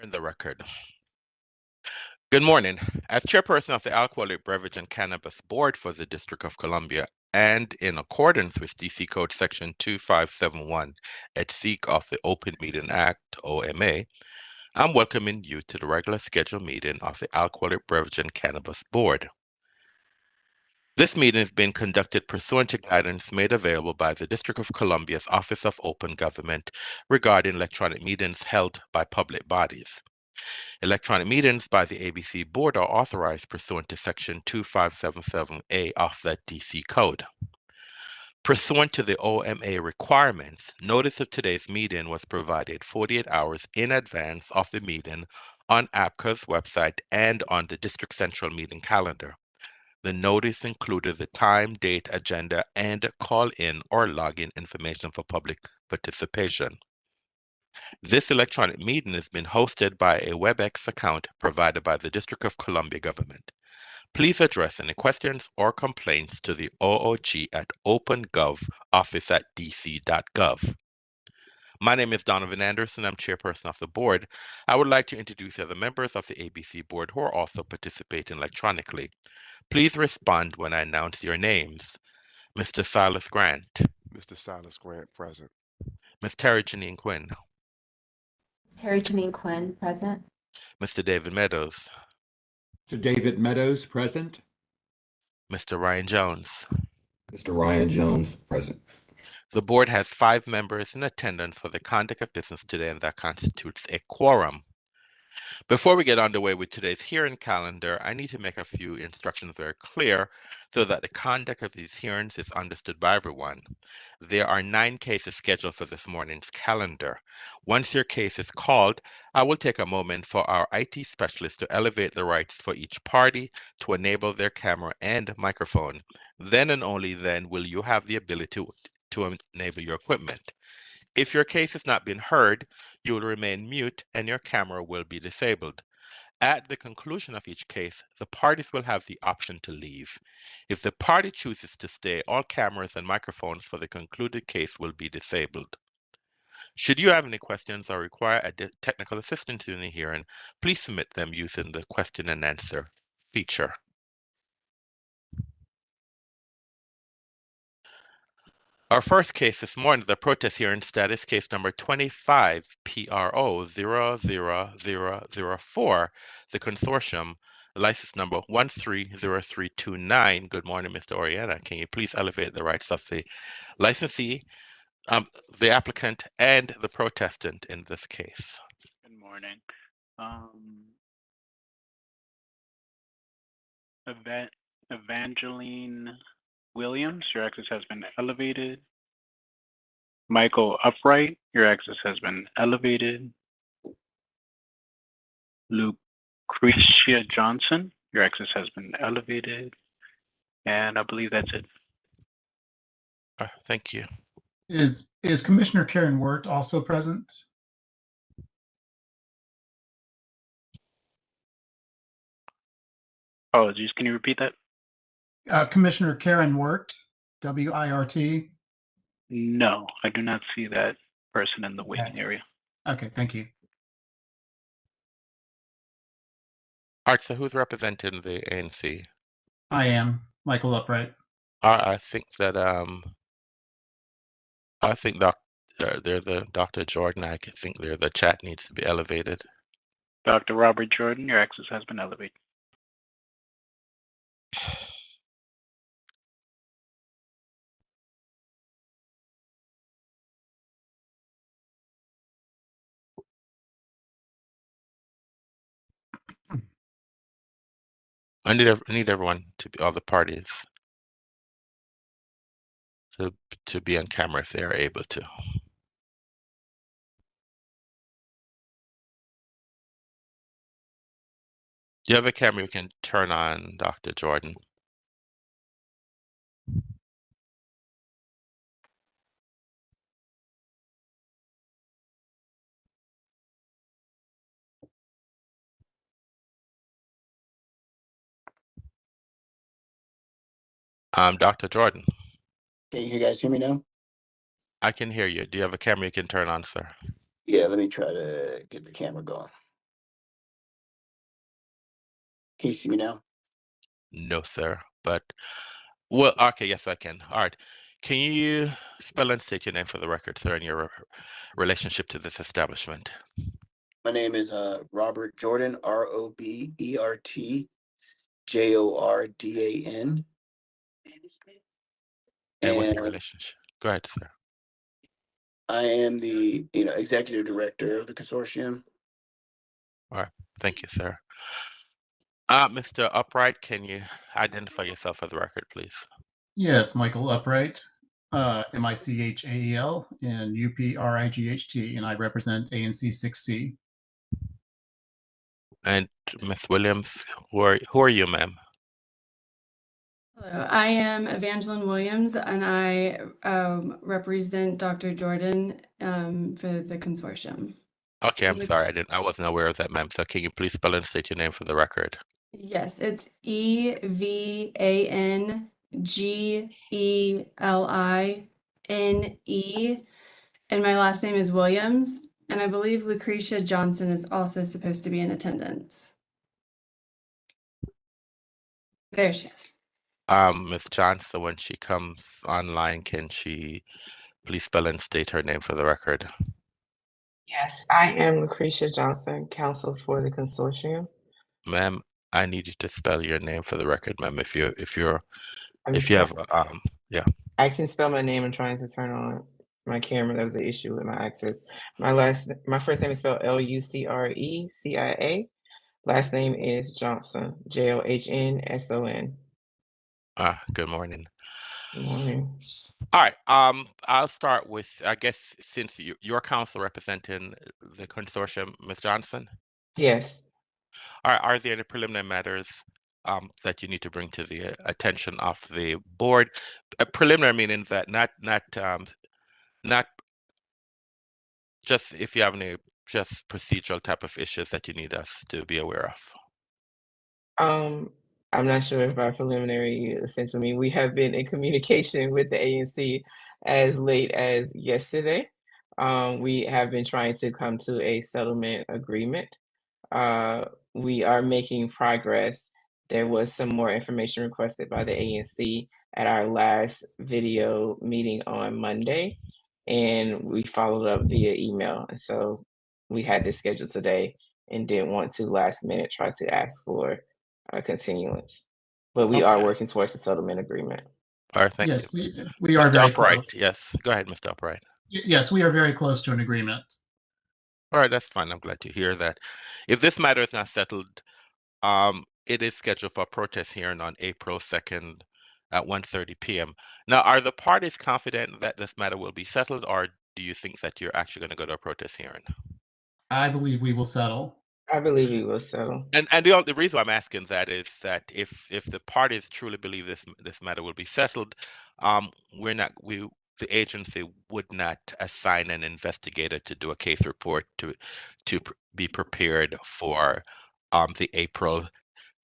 In the record. Good morning. As chairperson of the Alcoholic Beverage and Cannabis Board for the District of Columbia, and in accordance with DC Code Section 2571 et seq of the Open Meeting Act, OMA, I'm welcoming you to the regular scheduled meeting of the Alcoholic Beverage and Cannabis Board. This meeting is being conducted pursuant to guidance made available by the District of Columbia's Office of Open Government regarding electronic meetings held by public bodies. Electronic meetings by the ABC Board are authorized pursuant to Section 2577A of the DC Code. Pursuant to the OMA requirements, notice of today's meeting was provided 48 hours in advance of the meeting on ABCA's website and on the District Central meeting calendar. The notice included the time, date, agenda, and call-in or login information for public participation. This electronic meeting has been hosted by a WebEx account provided by the District of Columbia government. Please address any questions or complaints to the OOG at opengov office@dc.gov. My name is Donovan Anderson. I'm chairperson of the board. I would like to introduce the other members of the ABC board who are also participating electronically. Please respond when I announce your names. Mr. Silas Grant. Mr. Silas Grant, present. Ms. Terry Janine Quinn. Terry Janine Quinn, present. Mr. David Meadows. Mr. David Meadows, present. Mr. Ryan Jones. Mr. Ryan Jones, present. The board has 5 members in attendance for the conduct of business today, and that constitutes a quorum. Before we get underway with today's hearing calendar, I need to make a few instructions very clear so that the conduct of these hearings is understood by everyone. There are 9 cases scheduled for this morning's calendar. Once your case is called, I will take a moment for our IT specialist to elevate the rights for each party to enable their camera and microphone. Then and only then will you have the ability to enable your equipment. If your case is not being heard, you will remain mute and your camera will be disabled. At the conclusion of each case, the parties will have the option to leave. If the party chooses to stay, all cameras and microphones for the concluded case will be disabled. Should you have any questions or require technical assistance in the hearing, please submit them using the question and answer feature. Our first case this morning, the protest hearing status case number 25 PRO 00004, the consortium, license number 130329. Good morning, Mr. Oriana. Can you please elevate the rights of the licensee, the applicant, and the protestant in this case? Good morning. Evangeline Williams, your access has been elevated. Michael Upright, your access has been elevated. Lucretia Johnson, your access has been elevated. And I believe that's it. Thank you. Is Commissioner Karen Wirt also present? Apologies, can you repeat that? Commissioner Karen Wirt, W-I-R-T. No, I do not see that person in the waiting area. Okay, thank you. All right, so who's representing the ANC? I am Michael Upright. I think that there's a Dr. Jordan. I think the chat needs to be elevated. Dr. Robert Jordan, your access has been elevated. I need everyone to be, all the parties to be on camera if they are able to. Do you have a camera you can turn on, Dr. Jordan? Dr. Jordan. Can you guys hear me now? I can hear you. Do you have a camera you can turn on, sir? Yeah, let me try to get the camera going. Can you see me now? No, sir. But, well, okay, yes, I can. All right. Can you spell and state your name for the record, sir, and your relationship to this establishment? My name is Robert Jordan, RobertJordan. And what's And your relationship? Go ahead, sir. I am the executive director of the consortium. All right. Thank you, sir. Mr. Upright, can you identify yourself for the record, please? Yes, Michael Upright, Michael and UPRIGHT, and I represent ANC 6C. And Ms. Williams, who are you, ma'am? Hello, I am Evangeline Williams, and I represent Dr. Jordan for the consortium. Okay, I'm sorry, I wasn't aware of that, ma'am. So can you please spell and state your name for the record? Yes, it's EVANGELINE, and my last name is Williams, and I believe Lucretia Johnson is also supposed to be in attendance. There she is. Ms. Johnson, when she comes online, can she please spell and state her name for the record? Yes, I am Lucretia Johnson, counsel for the consortium. Ma'am, I need you to spell your name for the record, ma'am. If you I'm have yeah. I can spell my name. I'm trying to turn on my camera. That was the issue with my access. My first name is spelled LUCRECIA. Last name is Johnson, JOHNSON. Good morning. Good morning. All right. I'll start with, I guess, since your counsel representing the consortium, Ms. Johnson. Yes. All right. Are there any preliminary matters that you need to bring to the attention of the board? Preliminary meaning that not just if you have any just procedural type of issues that you need us to be aware of. I'm not sure if by preliminary essentially mean we have been in communication with the ANC as late as yesterday. We have been trying to come to a settlement agreement. We are making progress. There was some more information requested by the ANC at our last video meeting on Monday, and we followed up via email. And so we had this scheduled today and didn't want to last minute try to ask for a continuance. But we are Okay. working towards a settlement agreement. All right, thank Yes, you. we are Mr. very Upright, close. yes. Go ahead, Mr. Upright. Yes, we are very close to an agreement. All right, that's fine. I'm glad to hear that. If this matter is not settled, it is scheduled for a protest hearing on April 2nd at 1:30 p.m. Now, are the parties confident that this matter will be settled, or do you think that you're actually going to go to a protest hearing? I believe we will settle. I believe we will settle. And the reason why I'm asking that is that if the parties truly believe this matter will be settled, the agency would not assign an investigator to do a case report to be prepared for the April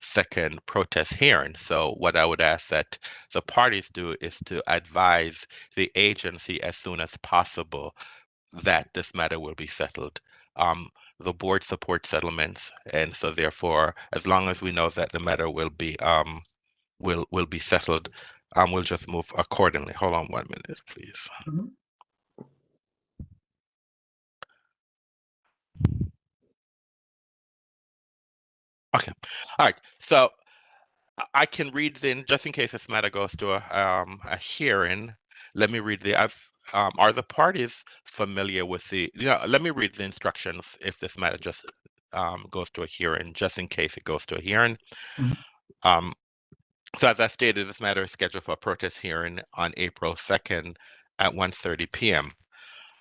2nd protest hearing. So what I would ask that the parties do is to advise the agency as soon as possible that this matter will be settled. The board supports settlements, and so therefore, as long as we know that the matter will be settled, we'll just move accordingly. Hold on 1 minute, please. Mhm. Okay. All right. So I can read then, just in case this matter goes to a hearing. Let me read are the parties familiar with let me read the instructions if this matter just goes to a hearing, just in case it goes to a hearing. Mhm. So as I stated, this matter is scheduled for a protest hearing on April 2nd at 1:30 p.m.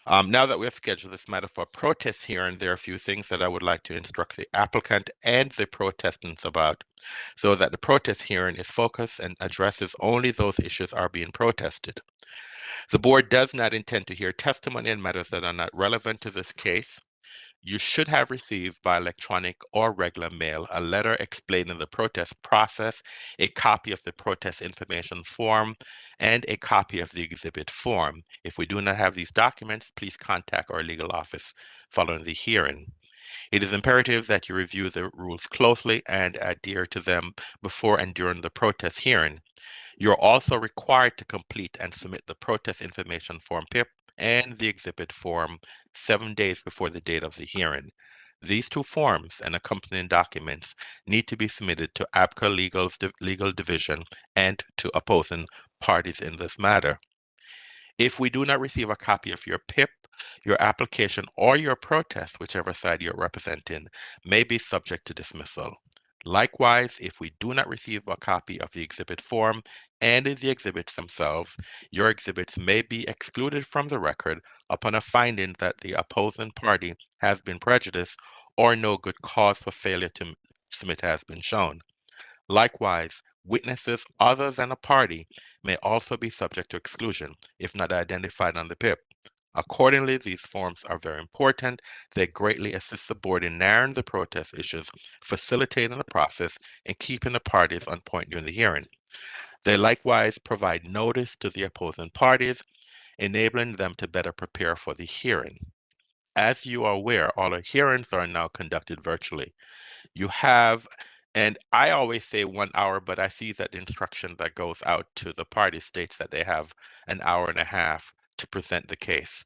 Now that we have scheduled this matter for a protest hearing, there are a few things that I would like to instruct the applicant and the protestants about, so that the protest hearing is focused and addresses only those issues are being protested. The board does not intend to hear testimony in matters that are not relevant to this case. You should have received by electronic or regular mail a letter explaining the protest process, a copy of the protest information form, and a copy of the exhibit form. If we do not have these documents, please contact our legal office following the hearing. It is imperative that you review the rules closely and adhere to them before and during the protest hearing. You're also required to complete and submit the protest information form PIP and the exhibit form 7 days before the date of the hearing. These two forms and accompanying documents need to be submitted to ABCA Legal Division and to opposing parties in this matter. If we do not receive a copy of your PIP, your application, or your protest, whichever side you're representing, may be subject to dismissal. Likewise, if we do not receive a copy of the exhibit form and the exhibits themselves, your exhibits may be excluded from the record upon a finding that the opposing party has been prejudiced or no good cause for failure to submit has been shown. Likewise, witnesses other than a party may also be subject to exclusion if not identified on the PIP. Accordingly, these forms are very important. They greatly assist the board in narrowing the protest issues, facilitating the process, and keeping the parties on point during the hearing. They likewise provide notice to the opposing parties, enabling them to better prepare for the hearing. As you are aware, all our hearings are now conducted virtually. You have, and I always say 1 hour, but I see that the instruction that goes out to the party states that they have an hour and a half to present the case.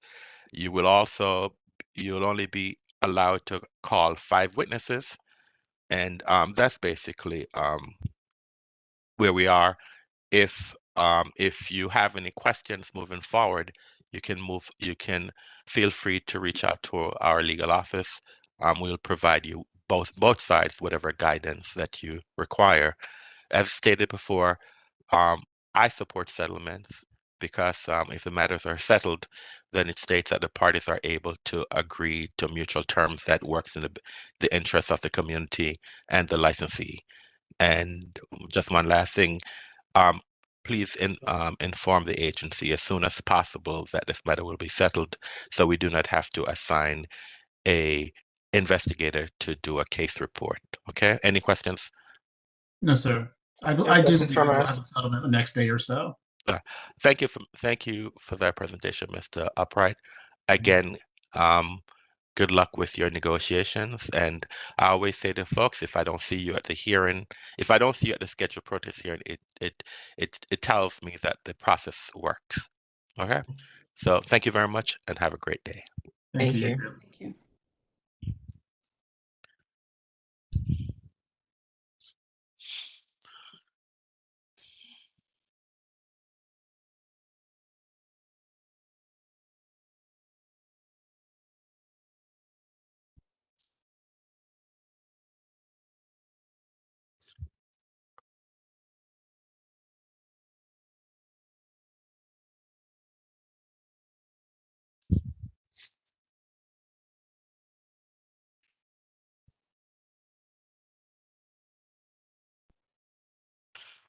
You'll only be allowed to call 5 witnesses, and that's basically where we are. If you have any questions moving forward, you can feel free to reach out to our legal office. We'll provide you both sides whatever guidance that you require. As stated before, I support settlements because if the matters are settled, then it states that the parties are able to agree to mutual terms that works in the interest of the community and the licensee. And just one last thing, um, please inform the agency as soon as possible that this matter will be settled, so we do not have to assign a investigator to do a case report. Okay, any questions? No, sir. I No do questions believe from we will us. have a settlement the next day or so. Thank you for that presentation, Mr. Upright. Again, good luck with your negotiations. And I always say to folks, if I don't see you at the hearing, if I don't see you at the scheduled protest hearing, it tells me that the process works. Okay. So thank you very much and have a great day. Thank you. Thank you.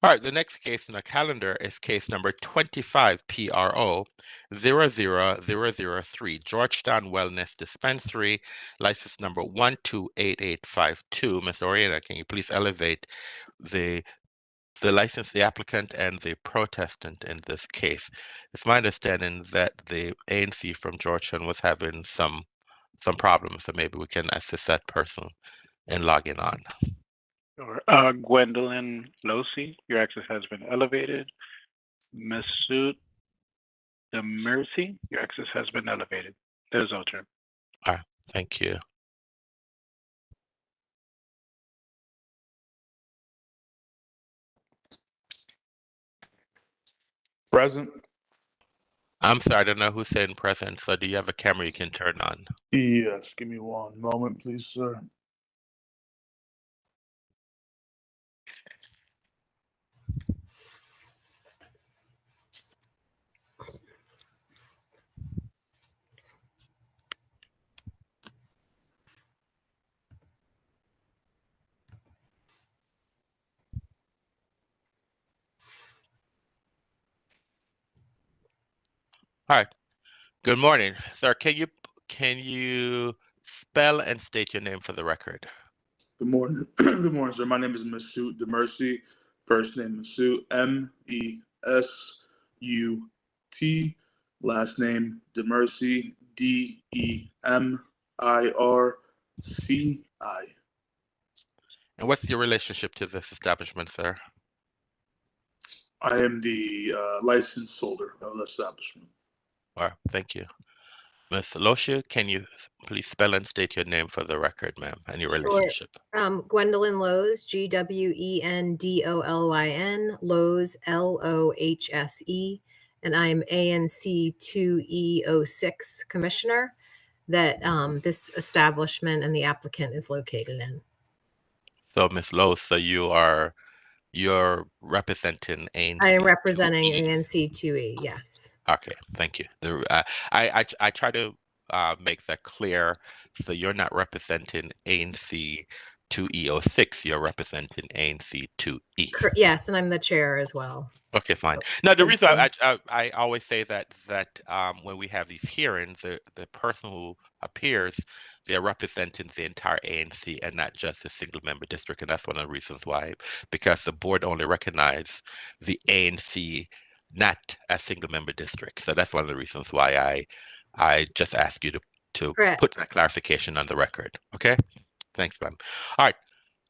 All right, the next case in the calendar is case number 25 PRO 00003, Georgetown Wellness Dispensary, license number 128852. Ms. Oriana, can you please elevate the the applicant and the protestant in this case? It's my understanding that the ANC from Georgetown was having some problems, so maybe we can assist that person in logging on. Or Gwendolyn Losi, your access has been elevated. Masood Demercy, your access has been elevated. That is all turn. All right, thank you. Present. I'm sorry, I don't know who's saying present, so do you have a camera you can turn on? Yes, give me one moment, please, sir. All right. Good morning, sir. Can you spell and state your name for the record? Good morning. Good morning, sir. My name is Masood Demercy. First name Masood, Mesuut. Last name Demercy, Demirsi. And what's your relationship to this establishment, sir? I am the license holder of the establishment. All right, thank you. Ms. Loshia, can you please spell and state your name for the record, ma'am, and your Sure. relationship? Gwendolyn Lowes, Gwendolyn, Lowes, LOHSE, and I'm ANC 2E06 Commissioner that this establishment and the applicant is located in. So, Ms. Lowe, so you're representing ANC. I am representing 2E. ANC 2E, yes. Okay, thank you. I try to make that clear. So you're not representing ANC 2E06, you're representing ANC 2E. Yes, and I'm the chair as well. Okay, fine. Now, the Thank reason you. I always say that when we have these hearings, the person who appears, they're representing the entire ANC and not just a single member district, and that's one of the reasons why, because the board only recognizes the ANC, not a single member district. So that's one of the reasons why I just ask you to Correct. put that clarification on the record. Okay, thanks, ma'am. All right.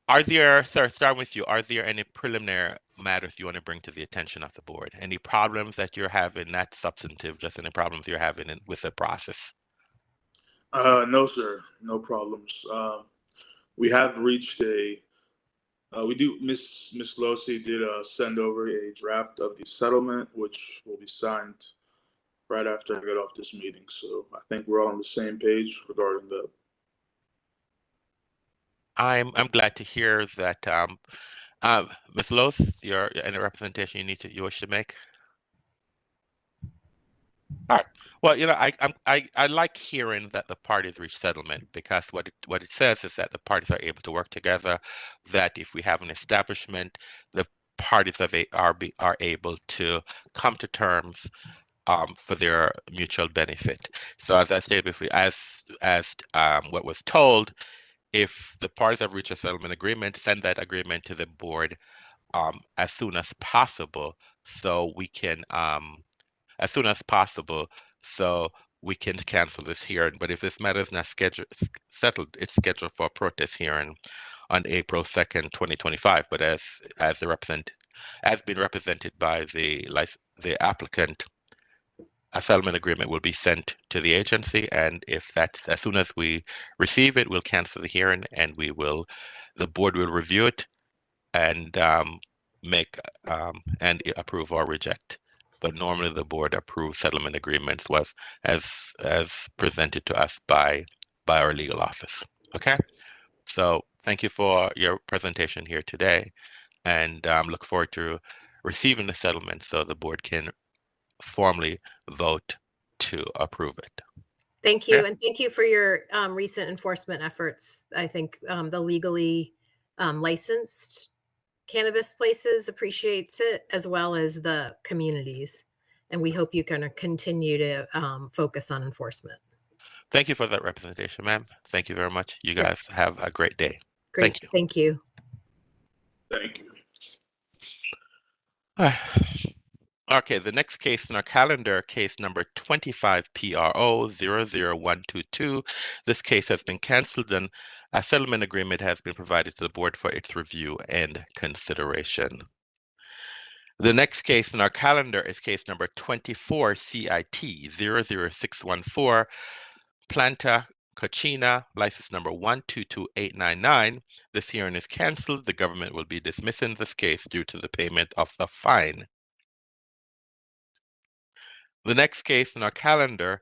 Are there, sir, starting with you, are there any preliminary matters you want to bring to the attention of the board? Any problems that you're having, not substantive, just any problems you're having with the process? No, sir. No problems. We have reached Miss Losi did send over a draft of the settlement, which will be signed right after I get off this meeting. So I think we're all on the same page regarding that. I'm glad to hear that. Ms. Lowe, your any representation you wish to make? All right. Well, you know, I like hearing that the parties reach settlement, because what it says is that the parties are able to work together. That if we have an establishment, the parties are able to come to terms for their mutual benefit. So as I stated before, as what was told, if the parties have reached a settlement agreement, send that agreement to the board as soon as possible, so we can as soon as possible, so we can cancel this hearing. But if this matter is not settled, it's scheduled for a protest hearing on April 2nd, 2025. But as been represented by the applicant, a settlement agreement will be sent to the agency, and if that's as soon as we receive it, we'll cancel the hearing, and the board will review it and make and approve or reject. But normally the board approves settlement agreements as presented to us by our legal office. Okay, so thank you for your presentation here today, and look forward to receiving the settlement so the board can formally vote to approve it. Thank you. And thank you for your recent enforcement efforts. I think the legally licensed cannabis places appreciates it, as well as the communities. And we hope you can continue to focus on enforcement. Thank you for that representation, ma'am. Thank you very much. You guys have a great day. Great. Thank you. Thank you. Thank you. All right. Okay, the next case in our calendar, case number 25 PRO 00122. This case has been canceled, and a settlement agreement has been provided to the board for its review and consideration. The next case in our calendar is case number 24 CIT 00614, Planta Cochina, license number 122899. This hearing is canceled. The government will be dismissing this case due to the payment of the fine. The next case in our calendar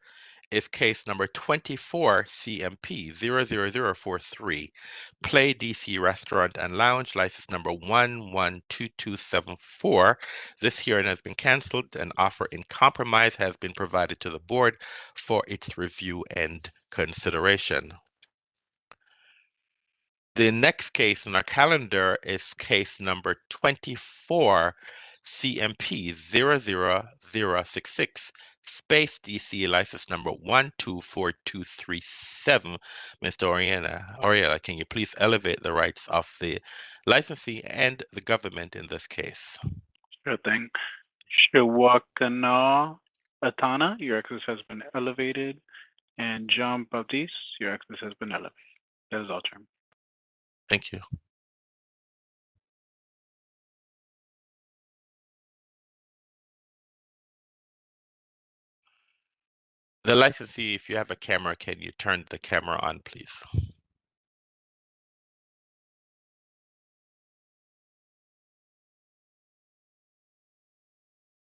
is case number 24 CMP 00043, Play DC Restaurant and Lounge, license number 112274. This hearing has been canceled. An offer in compromise has been provided to the board for its review and consideration. The next case in our calendar is case number 24 CMP 00066, Space DC, license number 124237. Mr. Oriana, can you please elevate the rights of the licensee and the government in this case? Sure thing. Shawakana Atana, your access has been elevated. And Jean Baptiste, your access has been elevated. That is all, Chairman. Thank you. The licensee, if you have a camera, can you turn the camera on, please?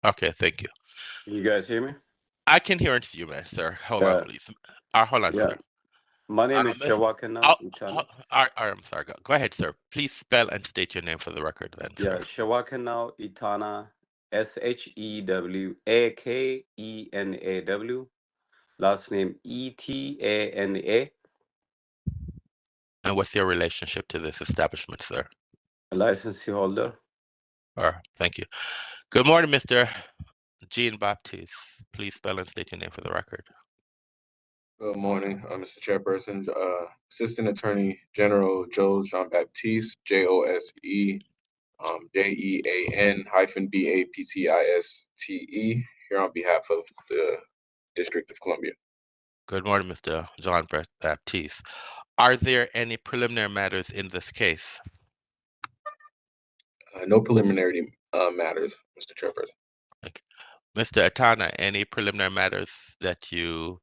Okay, thank you. You guys hear me? I can hear and see you, sir. Hold on, please. Hold on, Yeah. sir. My name is Shawakana Itana. I'm sorry. Go ahead, sir. Please spell and state your name for the record, then, Yeah, sir. Shawakana Itana, Shewakenaw. Last name Etana. And what's your relationship to this establishment, sir? A licensee holder. All right, thank you. Good morning, Mr. Jean-Baptiste. Please spell and state your name for the record. Good morning, Mr. Chairperson. Assistant Attorney General Joe Jean-Baptiste, Jose Jean-Baptiste, here on behalf of the District of Columbia. Good morning, Mr. Jean-Baptiste. Are there any preliminary matters in this case? No preliminary matters, Mr. Chairperson. Okay. Mr. Atana, any preliminary matters that you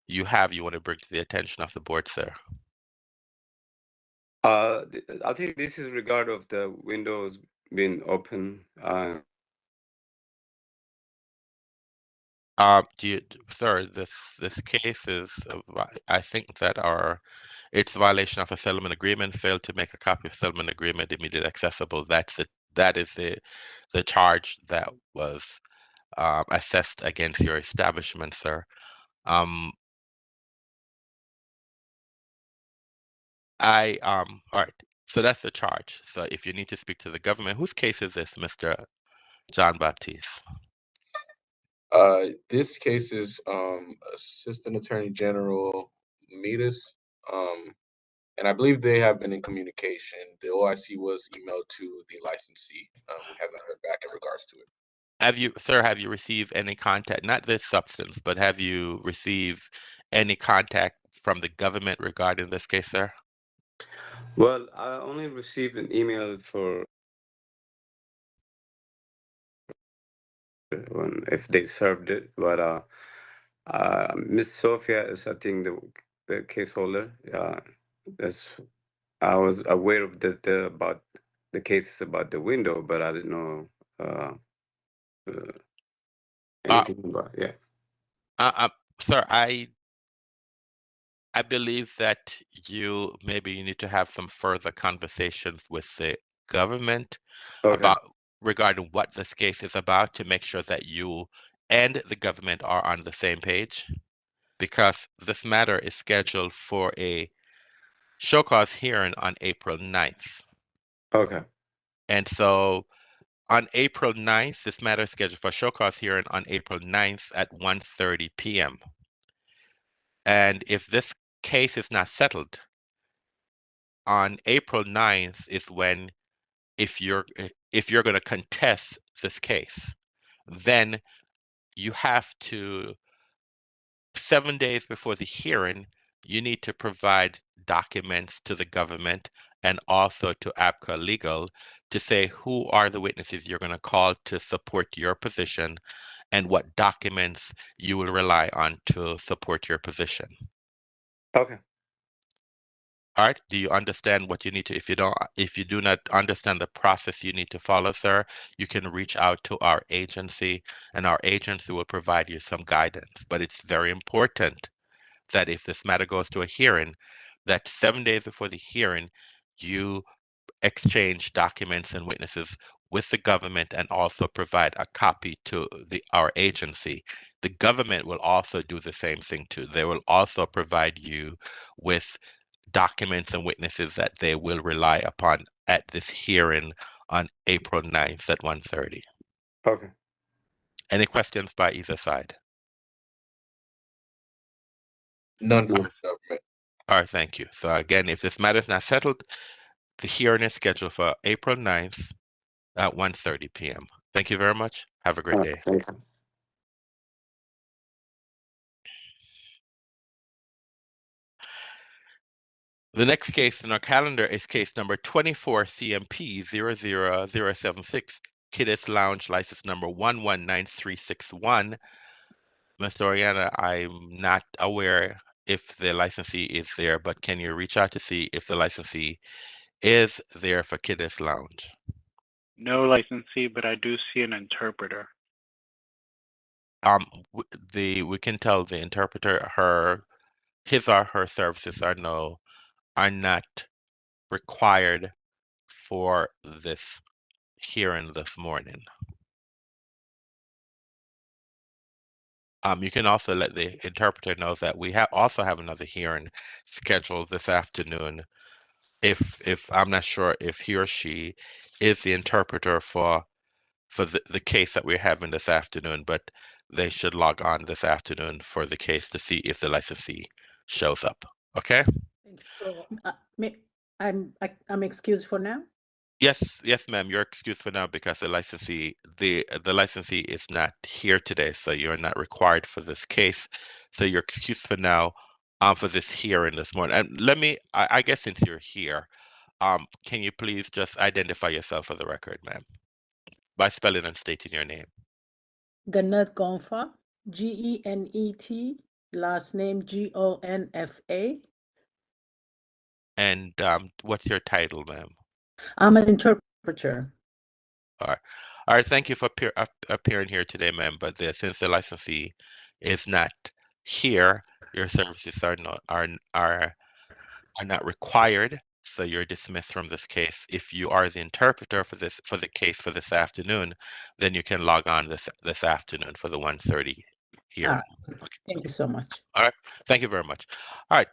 want to bring to the attention of the board, sir? I think this is regard of the windows being open. Sir, this case is, I think that it's a violation of a settlement agreement. Failed to make a copy of settlement agreement immediately accessible. That's it. That is the charge that was assessed against your establishment, sir. All right. So that's the charge. So if you need to speak to the government, whose case is this, Mr. Jean-Baptiste? This case is Assistant Attorney General Midas, and I believe they have been in communication. The OIC was emailed to the licensee. We haven't heard back in regards to it. Have you received any contact, not this substance, but have you received any contact from the government regarding this case, sir? Well, I only received an email for if they served it, but Miss Sophia is, I think, the case holder. That's I was aware of about the cases about the window, but I didn't know anything about Sir, I believe that maybe you need to have some further conversations with the government regarding what this case is about to make sure that you and the government are on the same page, because this matter is scheduled for a show cause hearing on April 9th. Okay. And so on April 9th, this matter is scheduled for a show cause hearing on April 9th at 1:30 p.m. And if this case is not settled, on April 9th is when, if you're going to contest this case, then you have to, 7 days before the hearing, you need to provide documents to the government and also to ABCA Legal to say who are the witnesses you're going to call to support your position and what documents you will rely on to support your position. Okay. All right. Do you understand what you need to? If you do not understand the process you need to follow, sir, you can reach out to our agency, and our agency will provide you some guidance. But it's very important that if this matter goes to a hearing, that 7 days before the hearing, you exchange documents and witnesses with the government and also provide a copy to our agency. The government will also do the same thing too. They will also provide you with documents and witnesses that they will rely upon at this hearing on April 9th at 1:30. Okay. Any questions by either side? None from the government. All right, thank you. So again, if this matter is not settled, the hearing is scheduled for April 9th at 1:30 p.m. Thank you very much. Have a great day. Thanks. The next case in our calendar is case number 24 CMP 00076, Kiddis Lounge, license number 119361. Mr. Oriana, I'm not aware if the licensee is there, but can you reach out to see if the licensee is there for Kiddis Lounge? No licensee, but I do see an interpreter. We can tell the interpreter his or her services are not required for this hearing this morning. You can also let the interpreter know that we also have another hearing scheduled this afternoon. If I'm not sure if he or she is the interpreter for the case that we're having this afternoon, but they should log on this afternoon for the case to see if the licensee shows up. Okay? So I'm excused for now? Yes, ma'am. You're excused for now because the licensee is not here today, so you're not required for this case. So you're excused for now, for this hearing this morning. And I guess since you're here, can you please just identify yourself for the record, ma'am, by spelling and stating your name? Ganet Gonfa, Genet, last name Gonfa. And what's your title, ma'am? I'm an interpreter. All right. Thank you for appearing here today, ma'am. But since the licensee is not here, your services are not required, so you're dismissed from this case. If you are the interpreter for the case for this afternoon, then you can log on this afternoon for the 1:30 hearing. Okay. Thank you so much. All right. Thank you very much. All right.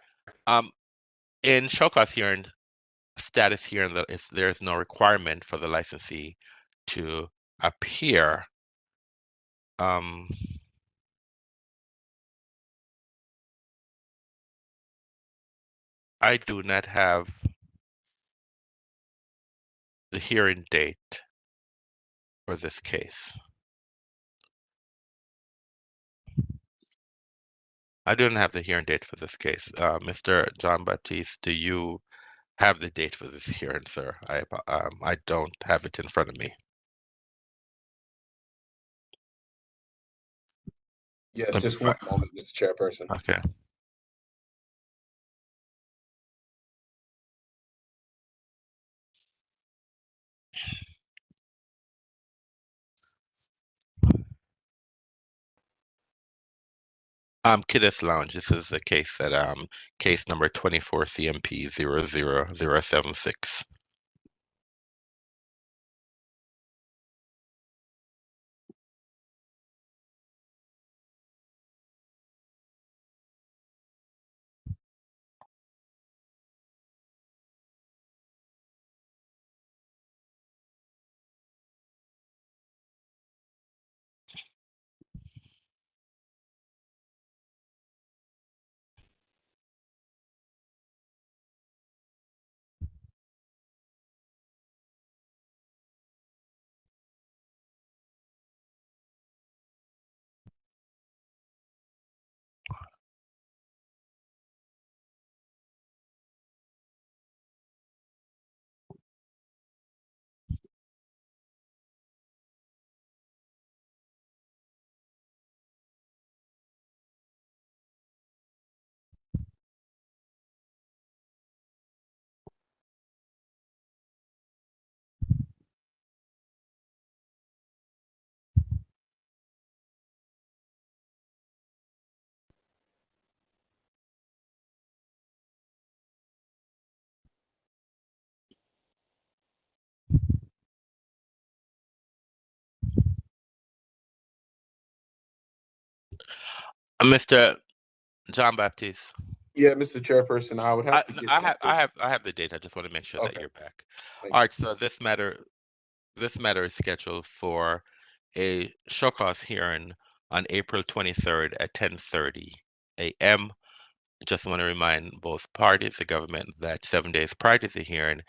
In show cause hearing status here, there is no requirement for the licensee to appear. I do not have the hearing date for this case. I don't have the hearing date for this case. Mr. John Baptiste, do you have the date for this hearing, sir? I don't have it in front of me. Yes, Let me just one find- moment, Mr. Chairperson. Okay. Kiddis Lounge. This is a case that case number 24 CMP 00076. Mr. John Baptiste. Yeah, Mr. Chairperson, I would have to get that. I have the date. I just want to make sure that you're back. All right. So this matter is scheduled for a show cause hearing on April 23rd at 10:30 a.m. Just want to remind both parties, the government, that 7 days prior to the hearing,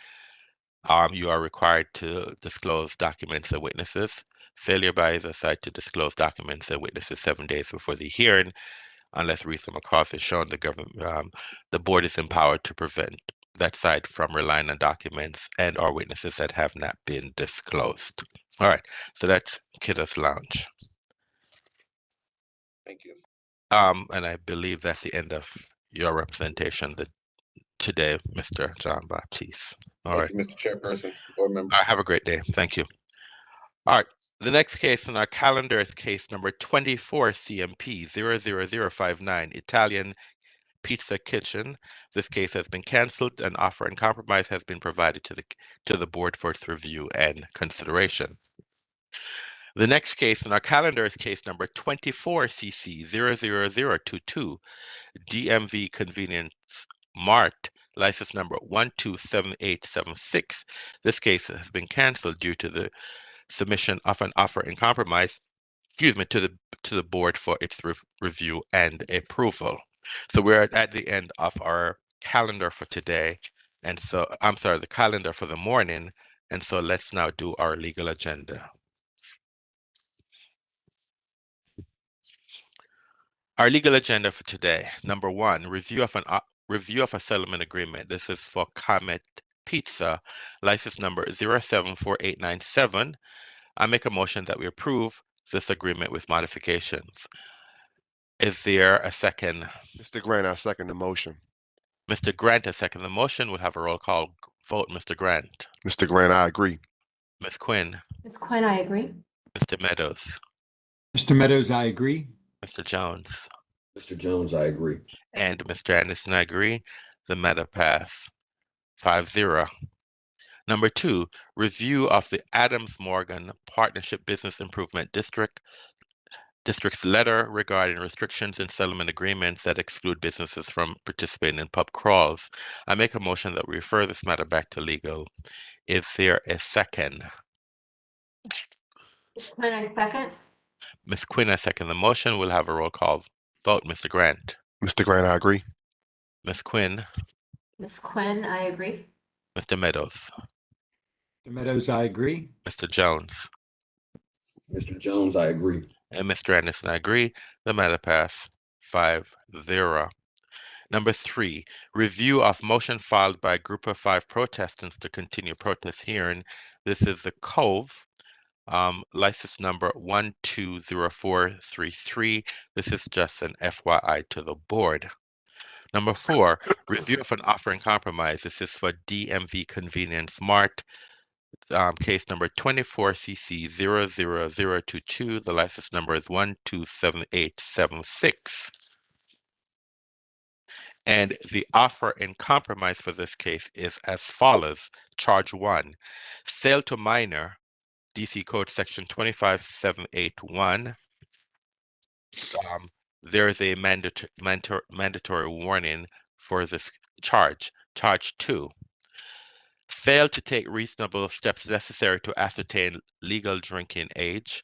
you are required to disclose documents and witnesses. Failure by either side to disclose documents and witnesses 7 days before the hearing, unless reasonable cause is shown, the board is empowered to prevent that side from relying on documents and or witnesses that have not been disclosed. All right, so that's Kiddos Lounge. Thank you. And I believe that's the end of your representation today, Mr. John Baptiste. All right. Thank you, Mr. Chairperson, board members. Have a great day. Thank you. All right. The next case on our calendar is case number 24 CMP 00059, Italian Pizza Kitchen. This case has been canceled. An offer and compromise has been provided to the board for its review and consideration. The next case on our calendar is case number 24 CC 00022, DMV Convenience Mart, license number 127876. This case has been canceled due to the submission of an offer and compromise, to the board for its review and approval. So we're at the end of our calendar for today, and so I'm sorry, the calendar for the morning, and so let's now do our legal agenda. Our legal agenda for today: number one, review of a settlement agreement. This is for Comet Pizza, license number 0748897. I make a motion that we approve this agreement with modifications. Is there a second? Mr. Grant, I second the motion. Mr. Grant has seconded the motion. We'll have a roll call vote. Mr. Grant. Mr. Grant, I agree. Ms. Quinn. Ms. Quinn, I agree. Mr. Meadows. Mr. Meadows, I agree. Mr. Jones. Mr. Jones, I agree. And Mr. Anderson, I agree. The matter pass 5-0. Number two, review of the Adams Morgan Partnership Business Improvement District's letter regarding restrictions in settlement agreements that exclude businesses from participating in pub crawls. I make a motion that we refer this matter back to legal. Is there a second? Ms. Quinn, I second. Ms. Quinn, I second the motion. We'll have a roll call vote. Mr. Grant. Mr. Grant, I agree. Ms. Quinn. Ms. Quinn, I agree. Mr. Meadows. Mr. Meadows, I agree. Mr. Jones. Mr. Jones, I agree. And Mr. Anderson, I agree. The matter pass 5-0. Number three, review of motion filed by a group of 5 protestants to continue protest hearing. This is the Cove, license number 120433. This is just an FYI to the board. Number four, review of an offer and compromise. This is for DMV Convenience Mart, case number 24CC 00022. The license number is 127876. And the offer and compromise for this case is as follows. Charge 1, sale to minor, DC Code Section 25781. There is a mandatory warning for this charge. Charge 2, fail to take reasonable steps necessary to ascertain legal drinking age.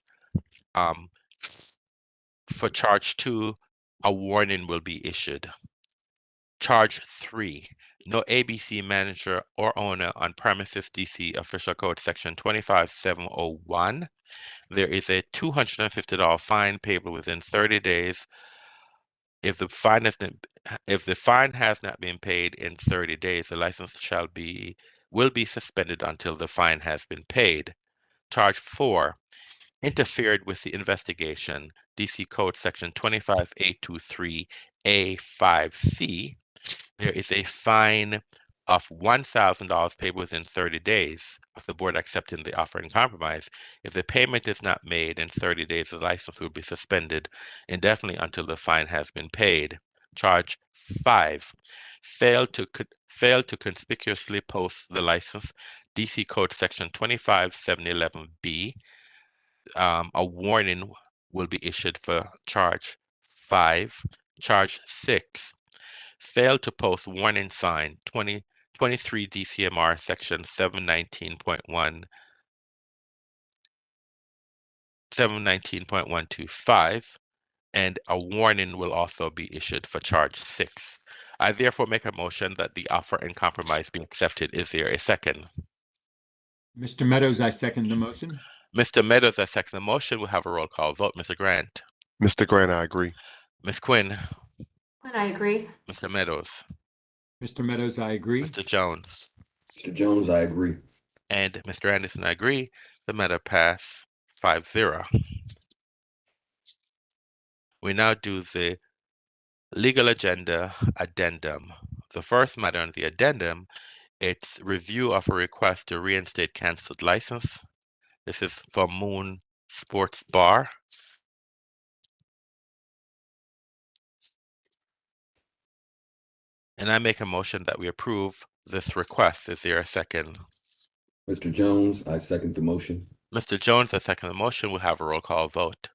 For charge 2, a warning will be issued. Charge 3, no ABC manager or owner on premises, DC Official Code Section 25701. There is a $250 fine payable within 30 days. If the fine has not been paid in 30 days, the license will be suspended until the fine has been paid. Charge 4, interfered with the investigation, DC Code Section 25823A5C. There is a fine of $1,000 paid within 30 days of the board accepting the offer and compromise. If the payment is not made in 30 days, the license will be suspended indefinitely until the fine has been paid. Charge 5, fail to conspicuously post the license, DC Code Section 25711B. A warning will be issued for charge 5. Charge 6, fail to post warning sign 23 DCMR section 719.125, and a warning will also be issued for charge 6. I therefore make a motion that the offer and compromise be accepted. Is there a second? Mr. Meadows, I second the motion. Mr. Meadows, I second the motion. We'll have a roll call vote. Mr. Grant. Mr. Grant, I agree. Ms. Quinn. Quinn, I agree. Mr. Meadows. Mr. Meadows, I agree. Mr. Jones, Mr. Jones, I agree. and Mr. Anderson, I agree. The matter pass 5-0. We now do the legal agenda addendum. The first matter on the addendum, it's review of a request to reinstate canceled license. This is for Moon Sports Bar. And I make a motion that we approve this request. Is there a second? Mr. Jones, I second the motion. Mr. Jones, I second the motion. We'll have a roll call vote.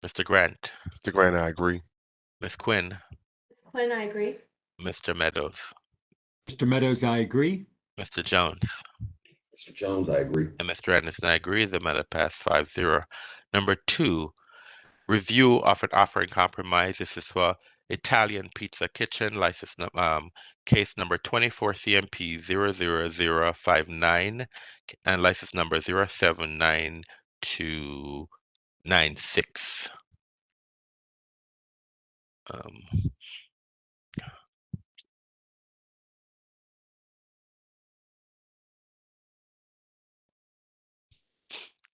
Mr. Grant, Mr. Grant, I agree. Ms. Quinn, Ms. Quinn, I agree. Mr. Meadows, Mr. Meadows, I agree. Mr. Jones, Mr. Jones, I agree. and Mr. Anderson, I agree. The matter passed 5-0. Number 2, review of an offering compromise. This is for Italian Pizza Kitchen, license case number 24 CMP 00059 and license number 079296.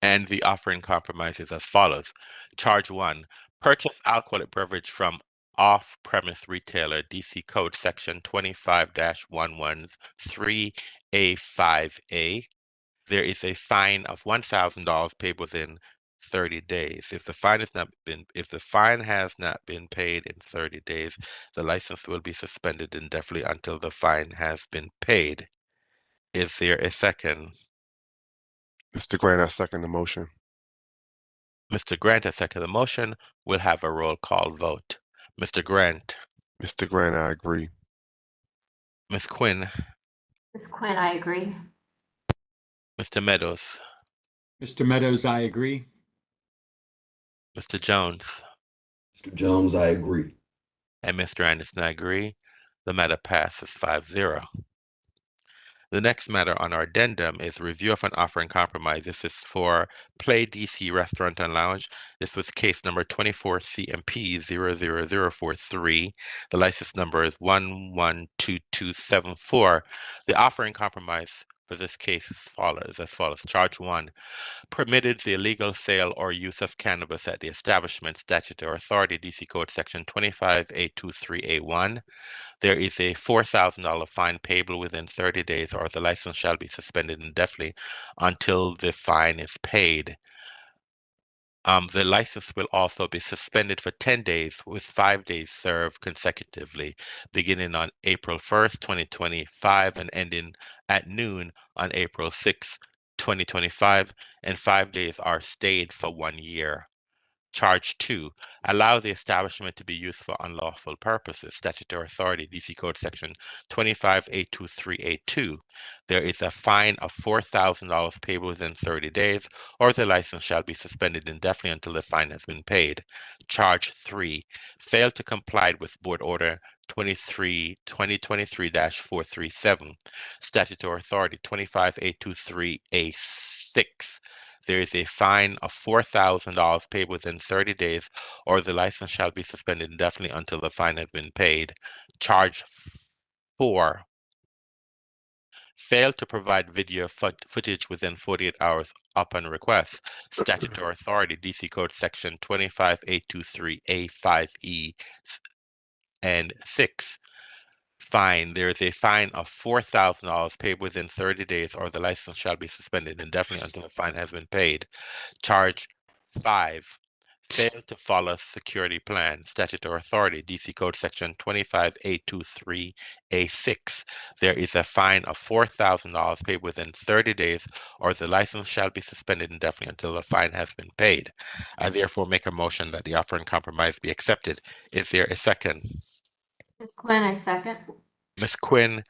And the offering compromise is as follows. Charge 1, purchase alcoholic beverage from off-premise retailer, DC Code Section 25-113A5A. There is a fine of $1,000 paid within 30 days. If the fine has not been paid in 30 days, the license will be suspended indefinitely until the fine has been paid. Is there a second? Mr. Grant, I second the motion. Mr. Grant has seconded the motion. We'll have a roll call vote. Mr. Grant, Mr. Grant, I agree. Ms. Quinn, Ms. Quinn, I agree. Mr. Meadows, Mr. Meadows, I agree. Mr. Jones, Mr. Jones, I agree. and Mr. Anderson, I agree. The matter passes 5-0. The next matter on our addendum is review of an offering compromise. This is for Play DC Restaurant and Lounge. This was case number 24 CMP 00043. The license number is 112274. The offering compromise for this case is as follows. Charge 1, permitted the illegal sale or use of cannabis at the establishment, statutory authority, DC Code Section 25A23A1. There is a $4,000 fine payable within 30 days, or the license shall be suspended indefinitely until the fine is paid. The license will also be suspended for 10 days with 5 days served consecutively, beginning on April 1st, 2025 and ending at noon on April 6th, 2025, and 5 days are stayed for 1 year. Charge 2, allow the establishment to be used for unlawful purposes. Statutory authority, DC Code Section 25A23A2. There is a fine of $4,000 payable within 30 days, or the license shall be suspended indefinitely until the fine has been paid. Charge 3, fail to comply with Board Order 2023-437. Statutory authority 25A23A6. There is a fine of $4,000 paid within 30 days, or the license shall be suspended indefinitely until the fine has been paid. Charge 4, fail to provide video footage within 48 hours upon request. Statutory authority, DC Code Section 25A23A5E and 6. Fine. There is a fine of $4,000 paid within 30 days, or the license shall be suspended indefinitely until the fine has been paid. Charge 5, fail to follow security plan. Statutory authority, DC Code Section 25A23A6. There is a fine of $4,000 paid within 30 days, or the license shall be suspended indefinitely until the fine has been paid. I therefore make a motion that the offer and compromise be accepted. Is there a second? Ms. Quinn, I second. Ms. Quinn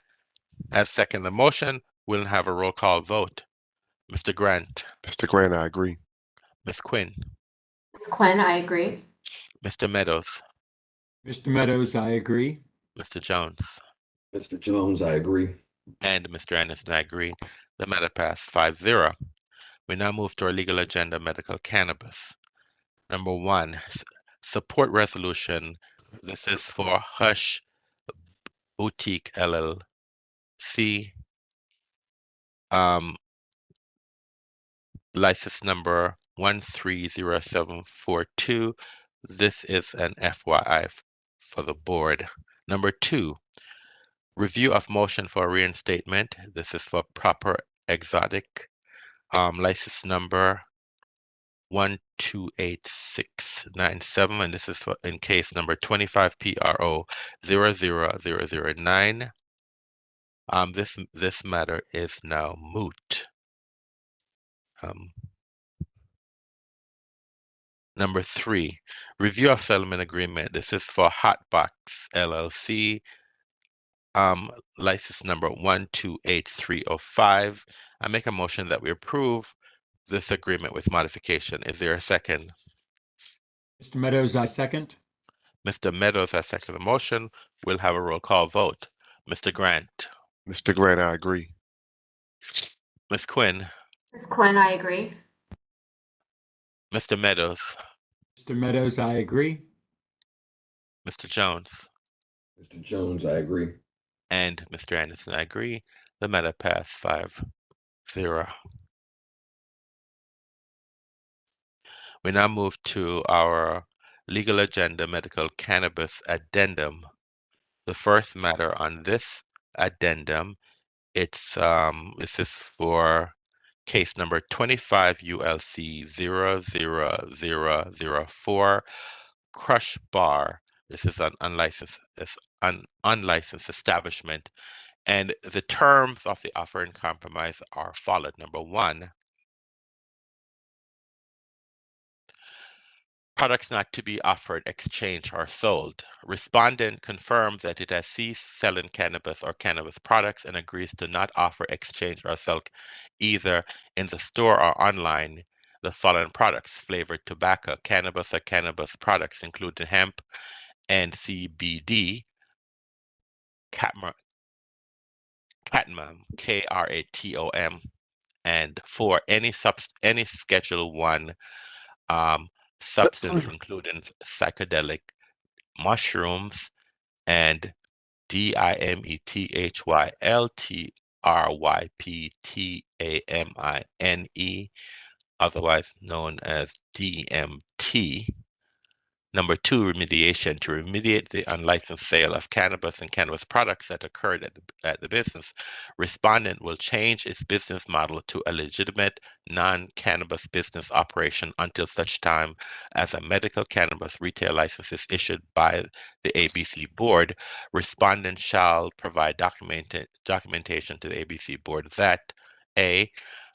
has seconded the motion. We'll have a roll call vote. Mr. Grant, Mr. Grant, I agree. Ms. Quinn, Ms. Quinn, I agree. Mr. Meadows, Mr. Meadows, I agree. Mr. Jones, Mr. Jones, I agree. and Mr. Anderson, I agree. The matter passed 5-0. We now move to our legal agenda, medical cannabis. Number 1, support resolution. This is for Hush Boutique C, license number 130742. This is an FYI for the board. Number 2, review of motion for reinstatement. This is for Proper Exotic, license number 128697, and this is for in case number 25 PRO 00009. This matter is now moot. Number 3, review of settlement agreement. This is for Hotbox LLC, license number 128305. I make a motion that we approve this agreement with modification. Is there a second? Mr. Meadows, I second. Mr. Meadows, I second the motion. We'll have a roll call vote. Mr. Grant. Mr. Grant, I agree. Ms. Quinn. Ms. Quinn, I agree. Mr. Meadows. Mr. Meadows, I agree. Mr. Jones. Mr. Jones, I agree. And Mr. Anderson, I agree. The matter passed 5-0. We now move to our legal agenda, medical cannabis addendum. The first matter on this addendum, this is for case number 25 ULC 00004, Crush Bar. This is an unlicensed establishment, and the terms of the offer in compromise are followed. Number 1, products not to be offered, exchanged, or sold. Respondent confirms that it has ceased selling cannabis or cannabis products and agrees to not offer, exchange, or sell either in the store or online the following products: flavored tobacco, cannabis or cannabis products, including hemp and CBD, Catmum, KRATOM, and 4, any Schedule 1 substance, including psychedelic mushrooms and DIMETHYLTRYPTAMINE, otherwise known as DMT. Number 2, remediation, to remediate the unlicensed sale of cannabis and cannabis products that occurred at the business. Respondent will change its business model to a legitimate non-cannabis business operation until such time as a medical cannabis retail license is issued by the ABC board. Respondent shall provide documentation to the ABC board that A,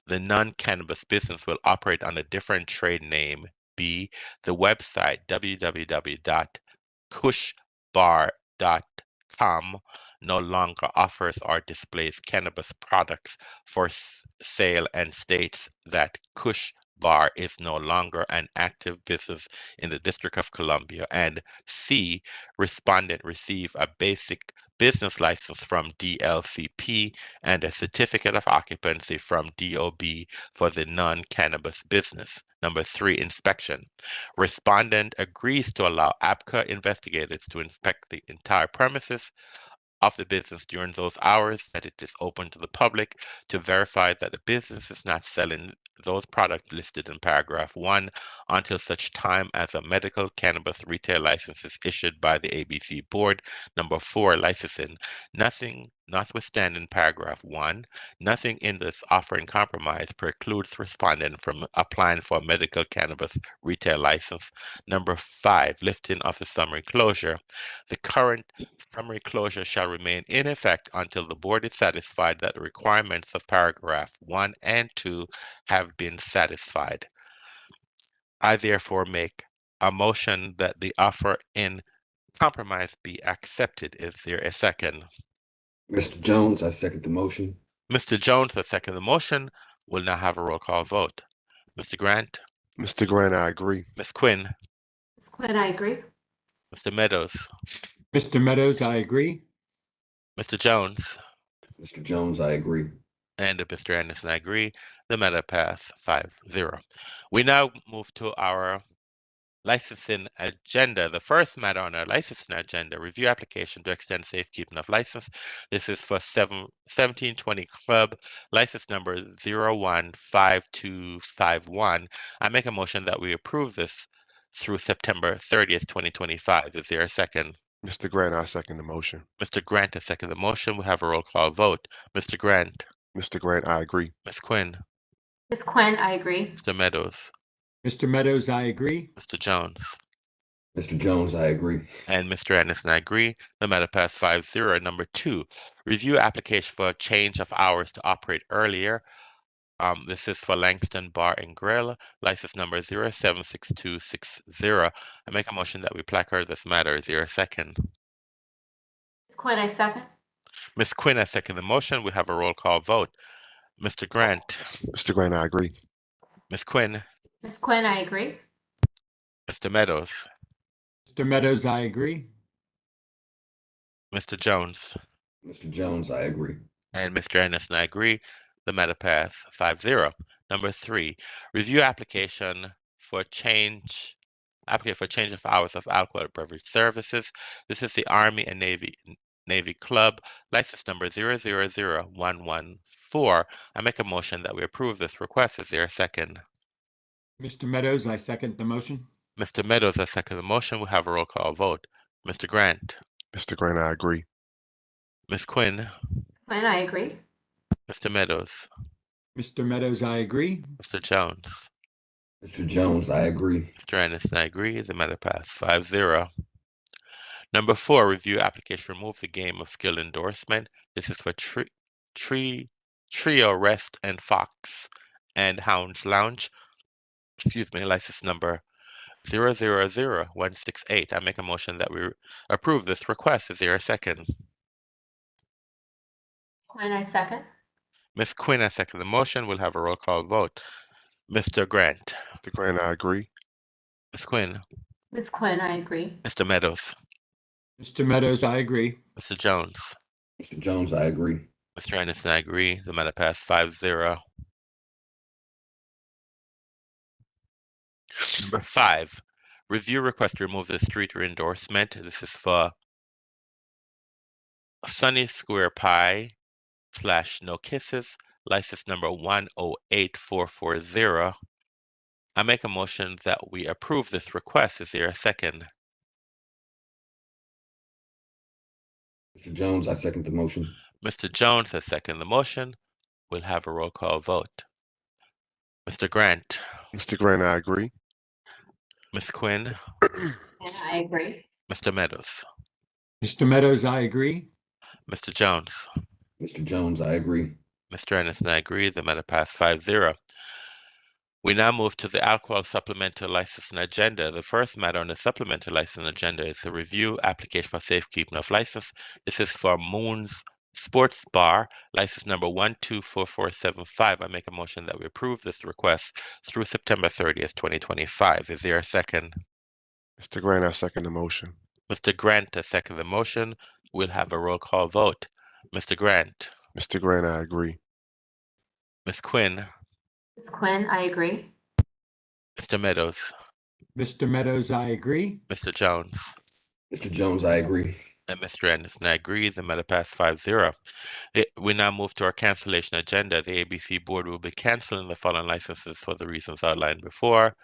the non-cannabis business will operate on a different trade name. B, the website www.kushbar.com no longer offers or displays cannabis products for sale and states that Kush Bar is no longer an active business in the District of Columbia. And C, respondent receive a basic business license from DLCP and a certificate of occupancy from DOB for the non-cannabis business. Number 3, inspection. Respondent agrees to allow ABCA investigators to inspect the entire premises of the business during those hours that it is open to the public to verify that the business is not selling those products listed in paragraph 1 until such time as a medical cannabis retail license is issued by the ABC board. Number 4, licensing. Nothing, notwithstanding paragraph 1, nothing in this offer in compromise precludes respondent from applying for a medical cannabis retail license. Number 5, lifting of the summary closure. The current summary closure shall remain in effect until the board is satisfied that the requirements of paragraph 1 and 2 have been satisfied. I therefore make a motion that the offer in compromise be accepted. Is there a second? Mr. Jones, I second the motion. Mr. Jones, I second the motion. We'll now have a roll call vote. Mr. Grant? Mr. Grant, I agree. Ms. Quinn? Ms. Quinn, I agree. Mr. Meadows? Mr. Meadows, I agree. Mr. Jones? Mr. Jones, I agree. And Mr. Anderson, I agree. The matter passed 5-0. We now move to our licensing agenda. The first matter on our licensing agenda, review application to extend safekeeping of license. This is for 1720 Club, license number 015251. I make a motion that we approve this through September 30th, 2025. Is there a second? Mr. Grant, I second the motion. Mr. Grant, I second the motion. We have a roll call vote. Mr. Grant. Mr. Grant, I agree. Ms. Quinn. Ms. Quinn, I agree. Mr. Meadows. Mr. Meadows, I agree. Mr. Jones. Mr. Jones, I agree. And Mr. Anderson, I agree. The matter passed 5-0. Number 2, review application for a change of hours to operate earlier. This is for Langston Bar and Grill, license number 076260. I make a motion that we placard this matter. Is there a second? Ms. Quinn, I second. Ms. Quinn, I second the motion. We have a roll call vote. Mr. Grant. Mr. Grant, I agree. Ms. Quinn. Ms. Quinn, I agree. Mr. Meadows. Mr. Meadows, I agree. Mr. Jones. Mr. Jones, I agree. And Mr. Anderson, I agree. The matter passed 5-0. Number 3, review application for change of hours of alcoholic beverage services. This is the Army and Navy Club, license number 000114. I make a motion that we approve this request. Is there a second? Mr. Meadows, I second the motion. Mr. Meadows, I second the motion. We'll have a roll call vote. Mr. Grant. Mr. Grant, I agree. Ms. Quinn. Ms. Quinn, I agree. Mr. Meadows. Mr. Meadows, I agree. Mr. Jones. Mr. Jones, I agree. Mr. Anderson, I agree. The matter passed 5-0. Number 4, review application, remove the game of skill endorsement. This is for Trio Rest and Fox and Hounds Lounge. Excuse me, license number 000168. I make a motion that we approve this request. Is there a second? Quinn, I second. Ms. Quinn, I second the motion. We'll have a roll call vote. Mr. Grant. Mr. Grant, I agree. Ms. Quinn. Ms. Quinn, I agree. Mr. Meadows. Mr. Meadows, I agree. Mr. Jones. Mr. Jones, I agree. Mr. Anderson, I agree. The matter passed 5-0. Number 5, review request to remove the streeter endorsement. This is for Sunny Square Pie / No Kisses, license number 108440. I make a motion that we approve this request. Is there a second? Mr. Jones, I second the motion. Mr. Jones has seconded the motion. We'll have a roll call vote. Mr. Grant. Mr. Grant, I agree. Ms. Quinn. And I agree. Mr. Meadows. Mr. Meadows, I agree. Mr. Jones. Mr. Jones, I agree. Mr. Anderson, I agree. The matter passed 5-0. We now move to the alcohol supplemental licensing agenda. The first matter on the supplemental licensing agenda is a review application for safekeeping of license. This is for Moon's Sports Bar, license number 124475. I make a motion that we approve this request through September 30th, 2025. Is there a second? Mr. Grant, I second the motion. Mr. Grant, I second the motion. We'll have a roll call vote. Mr. Grant. Mr. Grant, I agree. Ms. Quinn. Ms. Quinn, I agree. Mr. Meadows. Mr. Meadows, I agree. Mr. Jones. Mr. Jones, I agree. And Mr. Anderson, I agree. The matter passed 5-0. We now move to our cancellation agenda. The ABC board will be canceling the following licenses for the reasons outlined before.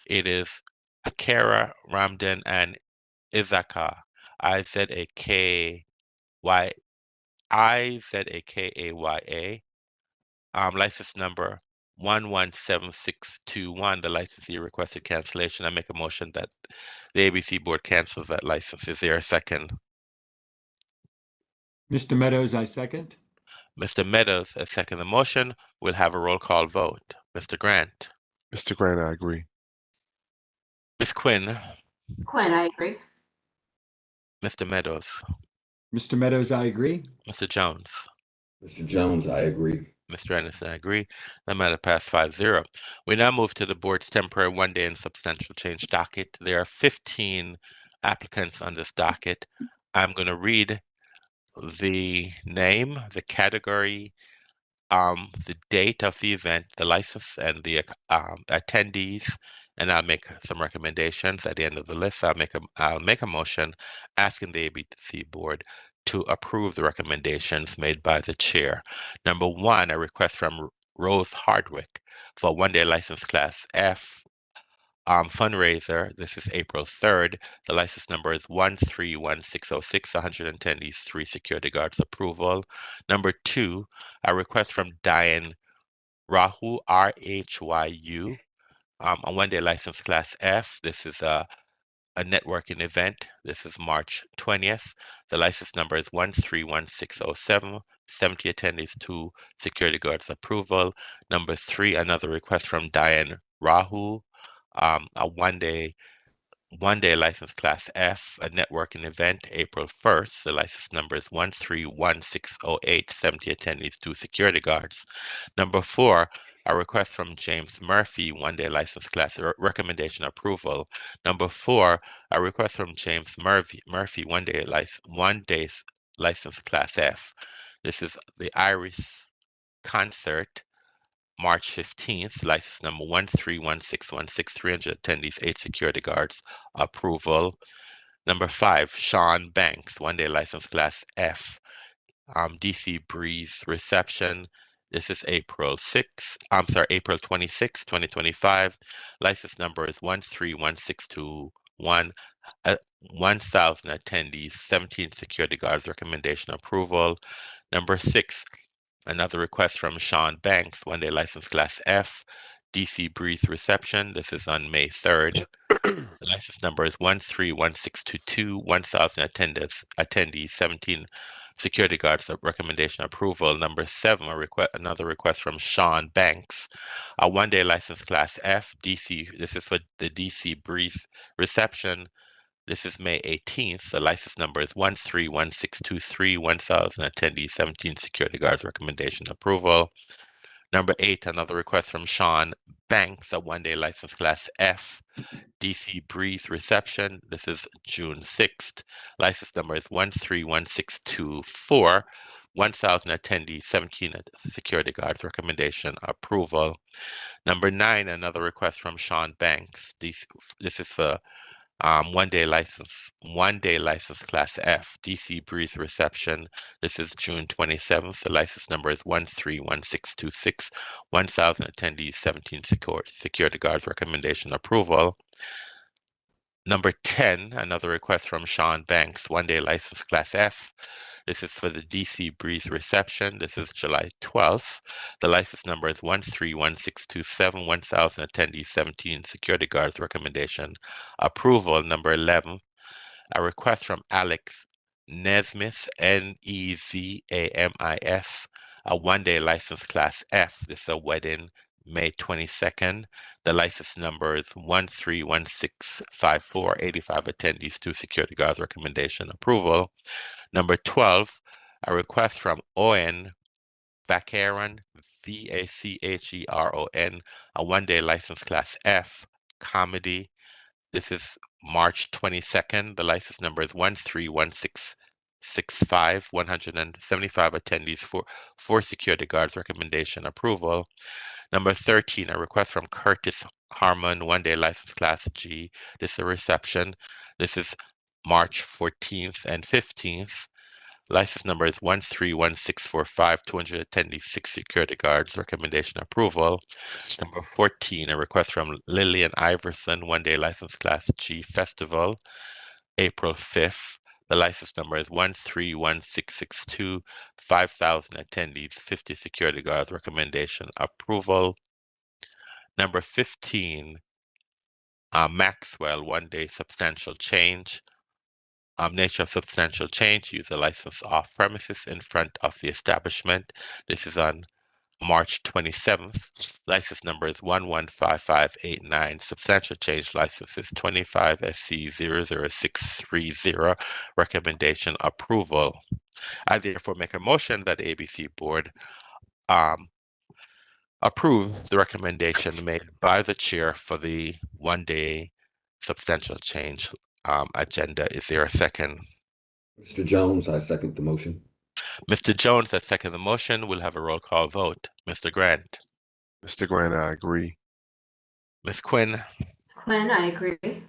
It is Akara, Ramden, and Izaka. IZAKAYA. License number 117621. The licensee requested cancellation. I make a motion that the ABC board cancels that license. Is there a second? Mr. Meadows, I second. Mr. Meadows has seconded the motion. We'll have a roll call vote. Mr. Grant. Mr. Grant, I agree. Ms. Quinn. Ms. Quinn, I agree. Mr. Meadows. Mr. Meadows, I agree. Mr. Jones. Mr. Jones, I agree. Mr. Anderson, I agree. The matter passed 5-0. We now move to the board's temporary one-day and substantial change docket. There are 15 applicants on this docket. I'm going to read the name, the category, the date of the event, the license, and the attendees, and I'll make some recommendations at the end of the list. I'll make a motion asking the ABC board to approve the recommendations made by the chair. Number one, a request from Rose Hardwick for a one-day license class F fundraiser. This is April 3rd. The license number is 131606, 100 attendees, 3 security guards approval. Number two, a request from Diane Rahu, RHYU, a one-day license class F. This is a networking event. This is March 20th. The license number is 131607, 70 attendees, 2 security guards approval. Number three, another request from Diane Rahu, a one-day license class F, a networking event, April 1st. The license number is 131608, 70 attendees, 2 security guards. Number four, a request from James Murphy, one-day license class recommendation approval. Number four, a request from James Murphy, one-day license class F. This is the Iris concert, March 15th, license number 131616, 300 attendees, 8 security guards, approval. Number five, Sean Banks, one-day license class F, DC Breeze reception. This is April 26, 2025. License number is 131621. 1,000 attendees, 17 security guards, recommendation approval. Number six, another request from Sean Banks, one-day license class F, DC Breeze reception. This is on May 3rd. The license number is 131622, 1,000 attendees, 17 security guards, recommendation approval. Number seven, another request from Sean Banks, a one-day license class F, DC. This is for the DC Breeze reception. This is May 18th. The license number is 131623, 1,000 attendees, 17 security guards, recommendation approval. Number eight, another request from Sean Banks, a one-day license class F, DC Breeze reception. This is June 6th. License number is 131624, 1,000 attendees, 17 security guards, recommendation approval. Number nine, another request from Sean Banks. This is for one-day license class F, DC Breeze reception. This is June 27th. The license number is 131626, 1,000 attendees, 17 security guards, recommendation approval. Number 10, another request from Sean Banks, one-day license class F. This is for the DC Breeze reception. This is July 12th. The license number is 131627, 1,000 attendees, 17 security guards, recommendation approval. Number 11, a request from Alex Nesmith, Nezamis, a one-day license class F. This is a wedding, May 22nd. The license number is 131654, 85 attendees, 2 security guards, recommendation approval. Number 12, a request from Owen Vacheron, Vacheron, a one-day license class F, comedy. This is March 22nd. The license number is 131665, 175 attendees, 4 security guards, recommendation approval. Number 13, a request from Curtis Harmon, one-day license class G. This is a reception. This is March 14th and 15th. License number is 131645, 200 attendees, 6 security guards, recommendation approval. Number 14, a request from Lillian Iverson, one-day license class G festival, April 5th. The license number is 131662, 5,000 attendees, 50 security guards, recommendation approval. Number 15, Maxwell, one-day substantial change. Nature of substantial change, use a license off premises in front of the establishment. This is on March 27th. License number is 115589. Substantial change license is 25 SC 00630. Recommendation approval. I therefore make a motion that the ABC board approve the recommendation made by the chair for the one-day substantial change agenda. Is there a second? Mr. Jones, I second the motion. Mr. Jones has seconded the motion. We'll have a roll call vote. Mr. Grant. Mr. Grant, I agree. Ms. Quinn. Ms. Quinn, I agree.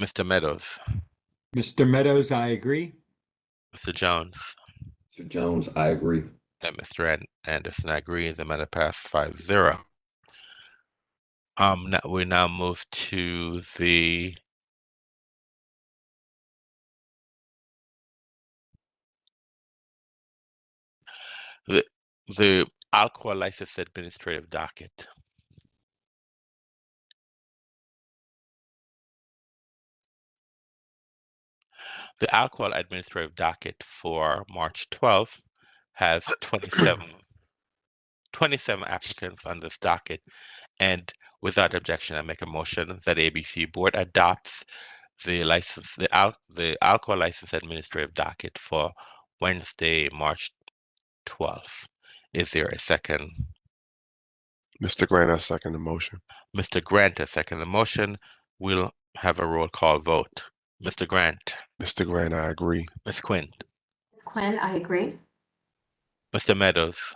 Mr. Meadows. Mr. Meadows, I agree. Mr. Jones. Mr. Jones, I agree. And Mr. Anderson, I agree. The matter passed 5-0. We now move to the alcohol license administrative docket. The alcohol administrative docket for March 12th has 27 applicants on this docket, and without objection, I make a motion that ABC Board adopts the alcohol license administrative docket for Wednesday, March 12th. Is there a second? Mr. Grant, I second the motion. Mr. Grant has seconded the motion. We'll have a roll call vote. Mr. Grant. Mr. Grant, I agree. Ms. Quinn. Ms. Quinn, I agree. Mr. Meadows.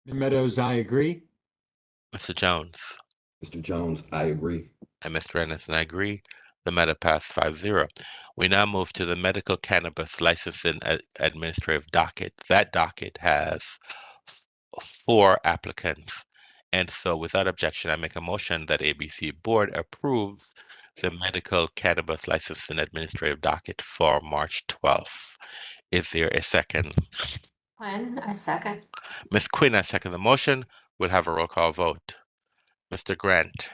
Mr. Meadows, I agree. Mr. Jones. Mr. Jones, I agree. And Mr. Anderson, I agree. The matter passed 5-0. We now move to the medical cannabis licensing administrative docket. That docket has 4 applicants. And so without objection, I make a motion that ABC Board approves the medical cannabis licensing administrative docket for March 12th. Is there a second? Quinn, I second. Ms. Quinn, I second the motion. We'll have a roll call vote. Mr. Grant.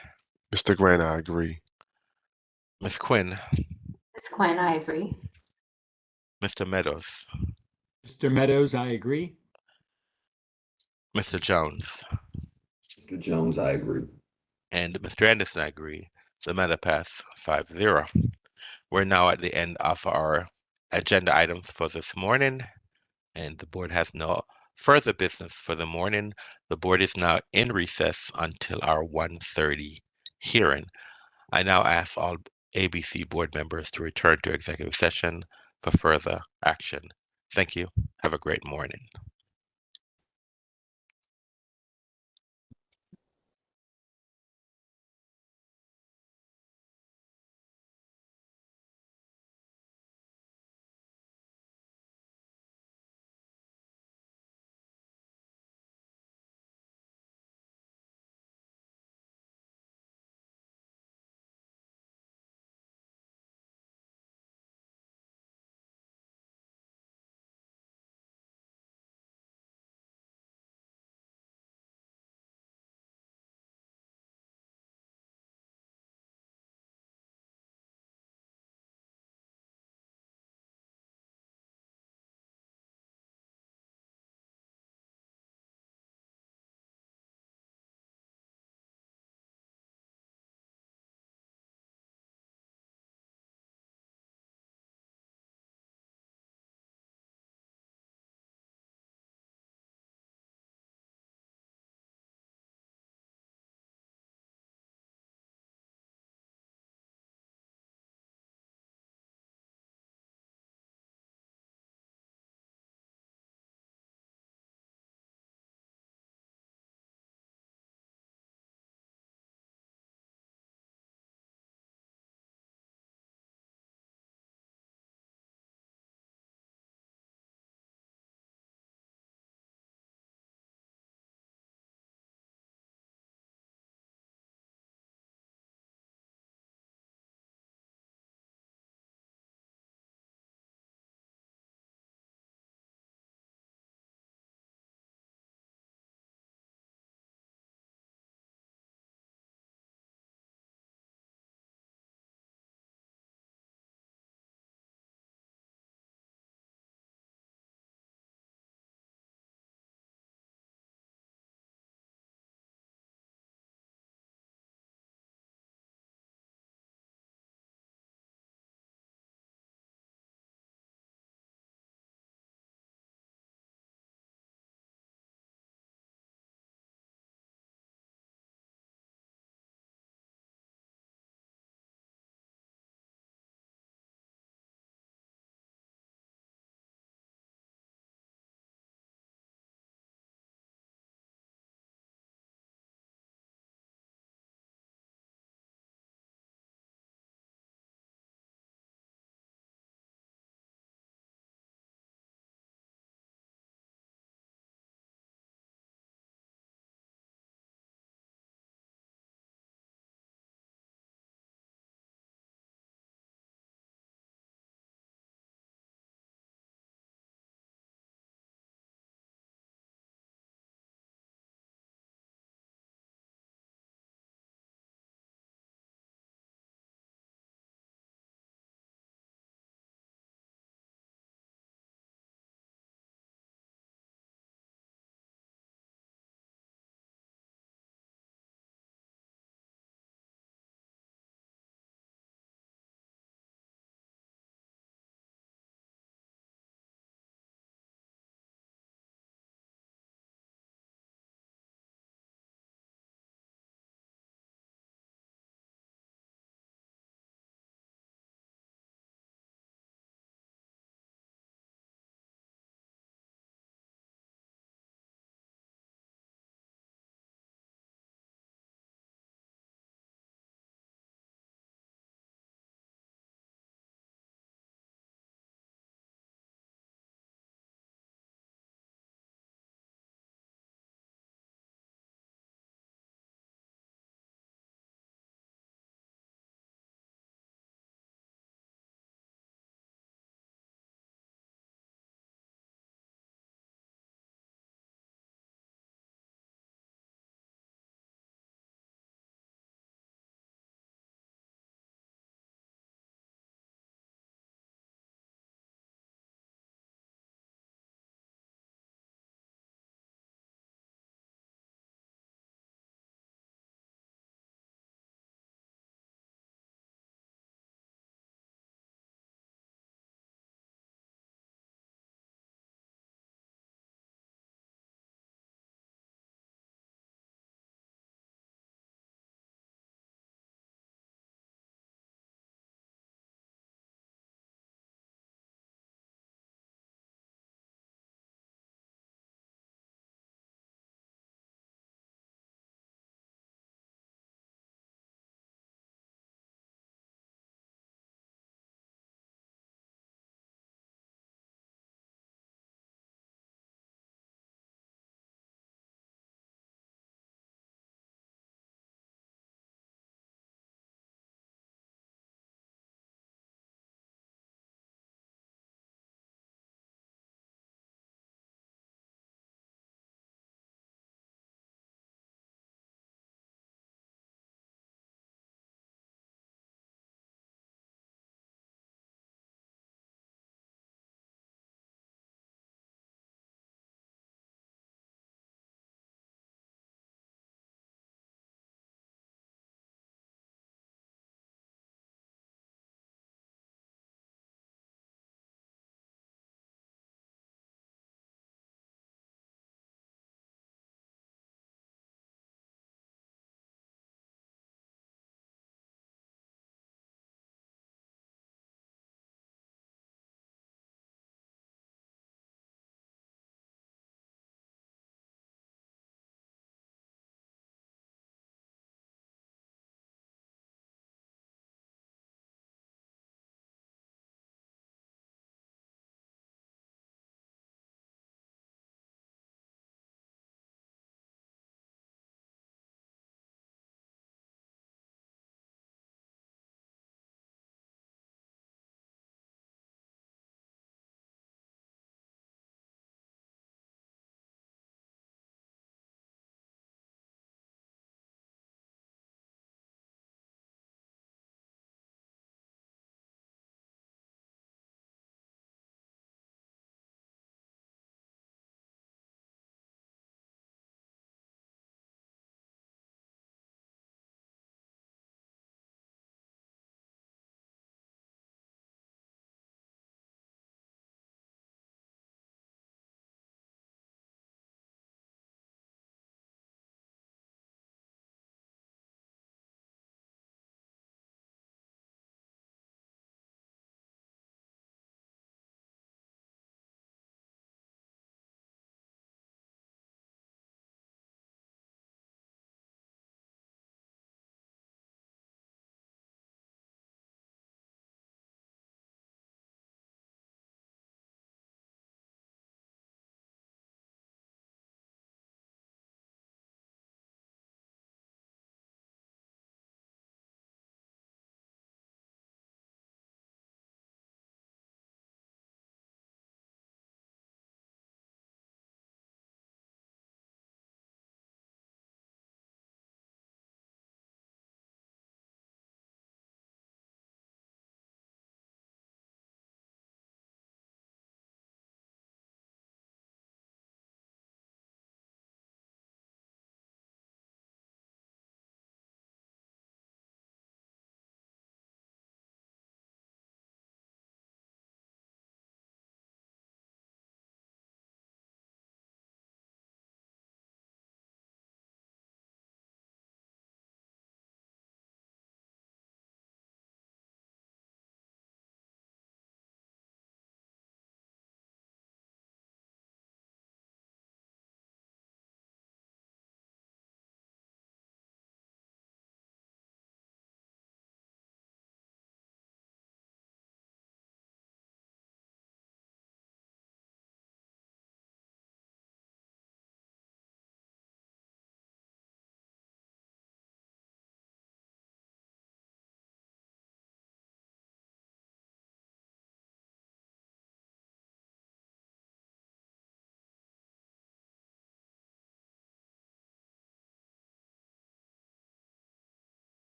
Mr. Grant, I agree. Ms. Quinn. Ms. Quinn, I agree. Mr. Meadows. Mr. Meadows, I agree. Mr. Jones. Mr. Jones, I agree. And Mr. Anderson, I agree. The matter passed 5-0. We're now at the end of our agenda items for this morning, and the board has no further business for the morning. The board is now in recess until our 1:30 hearing. I now ask all ABC board members to return to executive session for further action. Thank you. Have a great morning.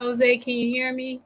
Jose, can you hear me?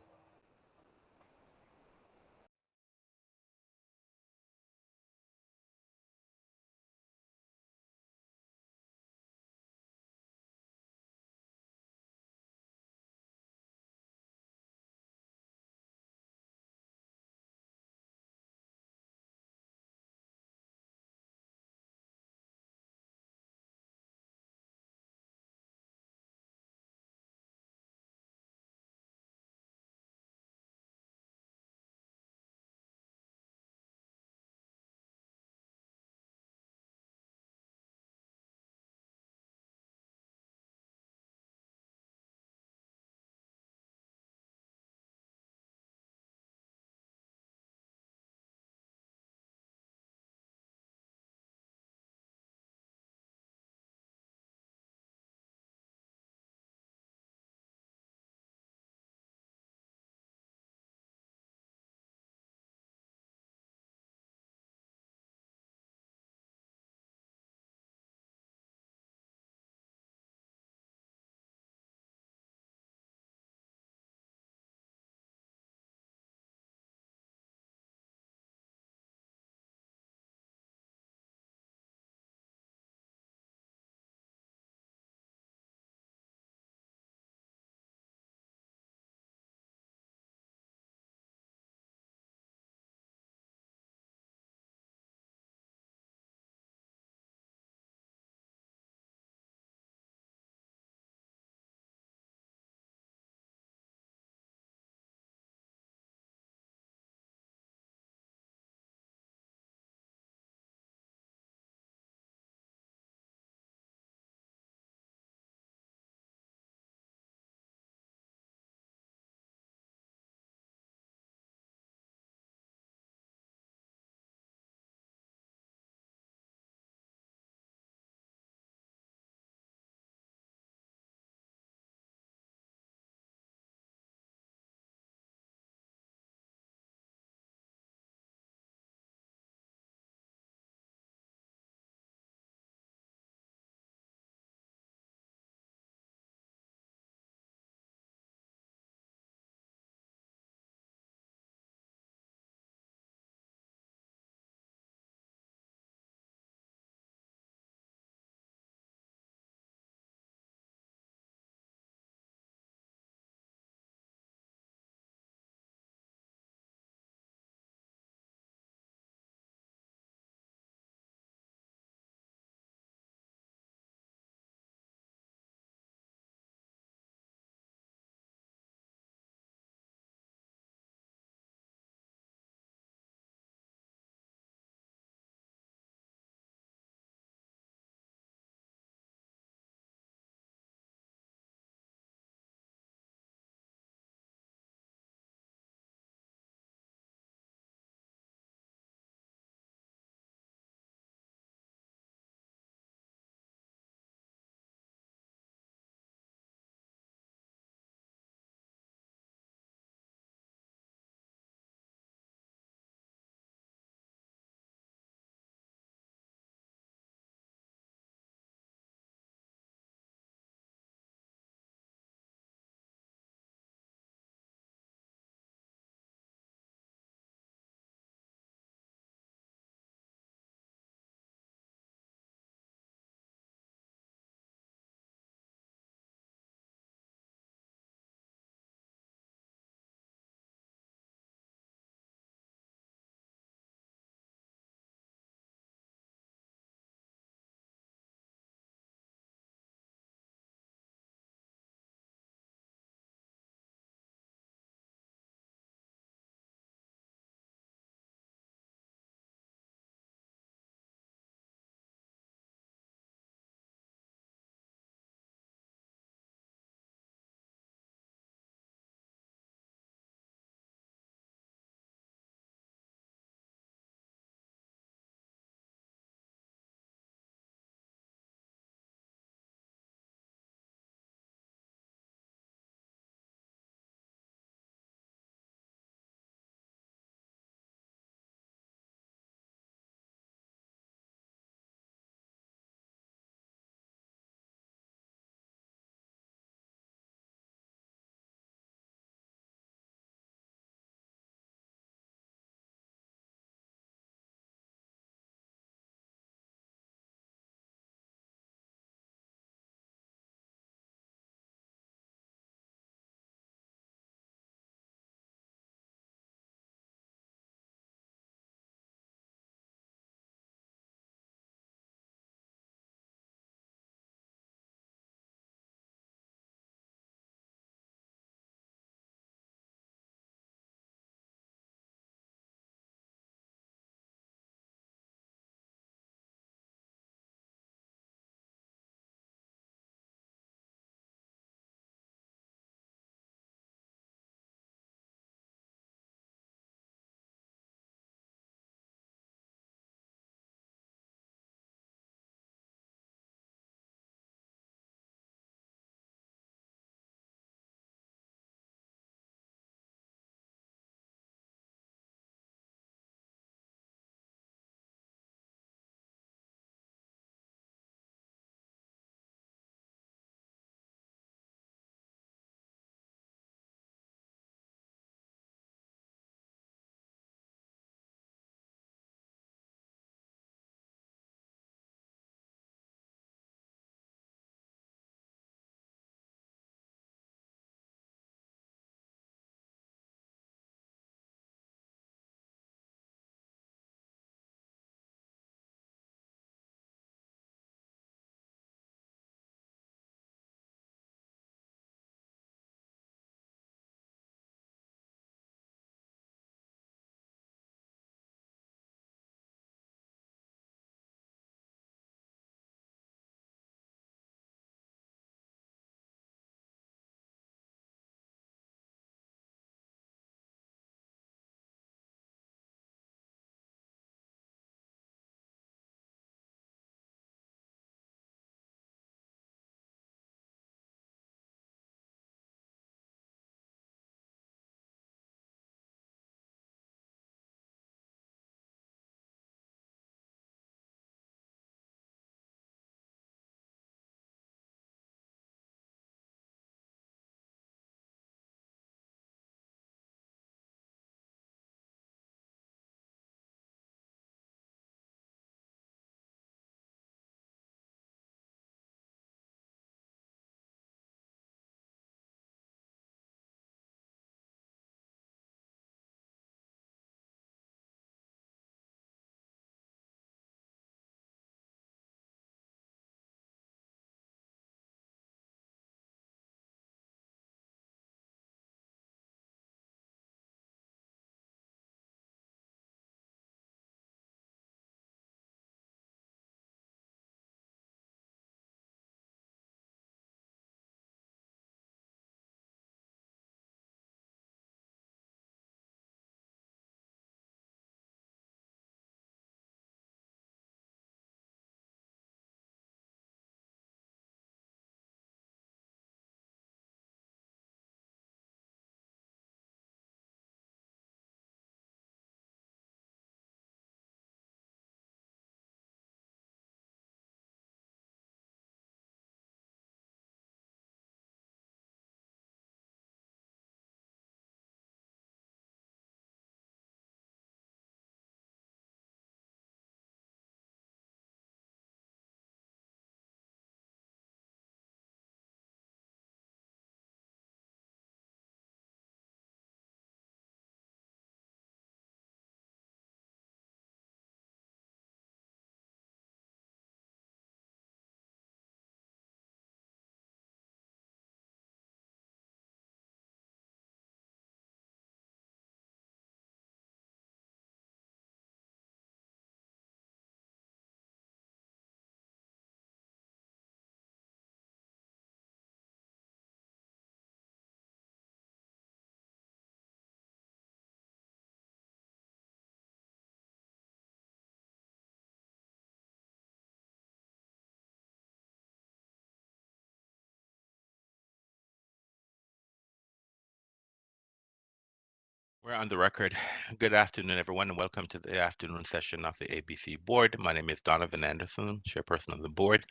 We're on the record. Good afternoon, everyone, and welcome to the afternoon session of the ABC Board. My name is Donovan Anderson, chairperson of the board.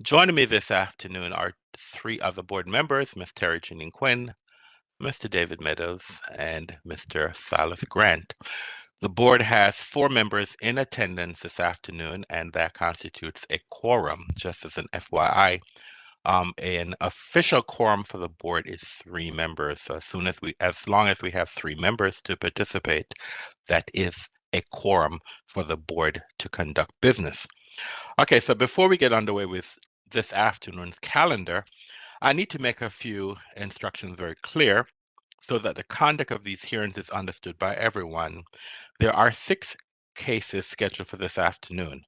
Joining me this afternoon are three other board members, Ms. Terry Jeanine Quinn, Mr. David Meadows, and Mr. Silas Grant. The board has 4 members in attendance this afternoon, and that constitutes a quorum. Just as an FYI, an official quorum for the board is 3 members. So as long as we have 3 members to participate, that is a quorum for the board to conduct business. Okay, so before we get underway with this afternoon's calendar, I need to make a few instructions very clear so that the conduct of these hearings is understood by everyone. There are 6 cases scheduled for this afternoon.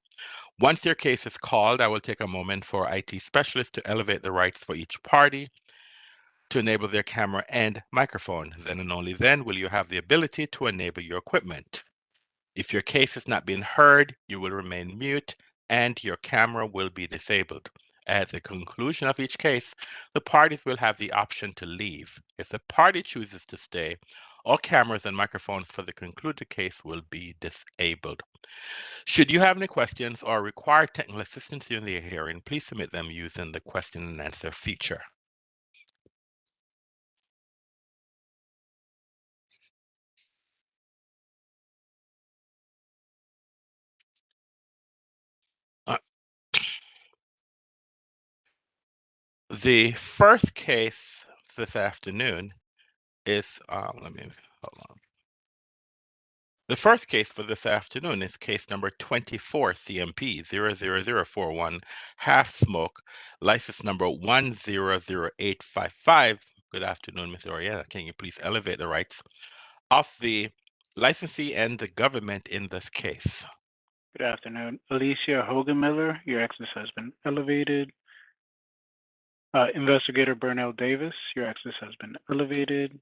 Once your case is called, I will take a moment for IT specialists to elevate the rights for each party to enable their camera and microphone. Then and only then will you have the ability to enable your equipment. If your case is not being heard, you will remain mute and your camera will be disabled. At the conclusion of each case, the parties will have the option to leave. If the party chooses to stay, all cameras and microphones for the concluded case will be disabled. Should you have any questions or require technical assistance during the hearing, please submit them using the question and answer feature. The first case this afternoon is, hold on. The first case for this afternoon is case number 24 CMP 00041, Half Smoke, license number 100855. Good afternoon, Ms. Oriana. Can you please elevate the rights of the licensee and the government in this case? Good afternoon. Alicia Hogenmiller, your access has been elevated. Investigator Burnell Davis, your access has been elevated.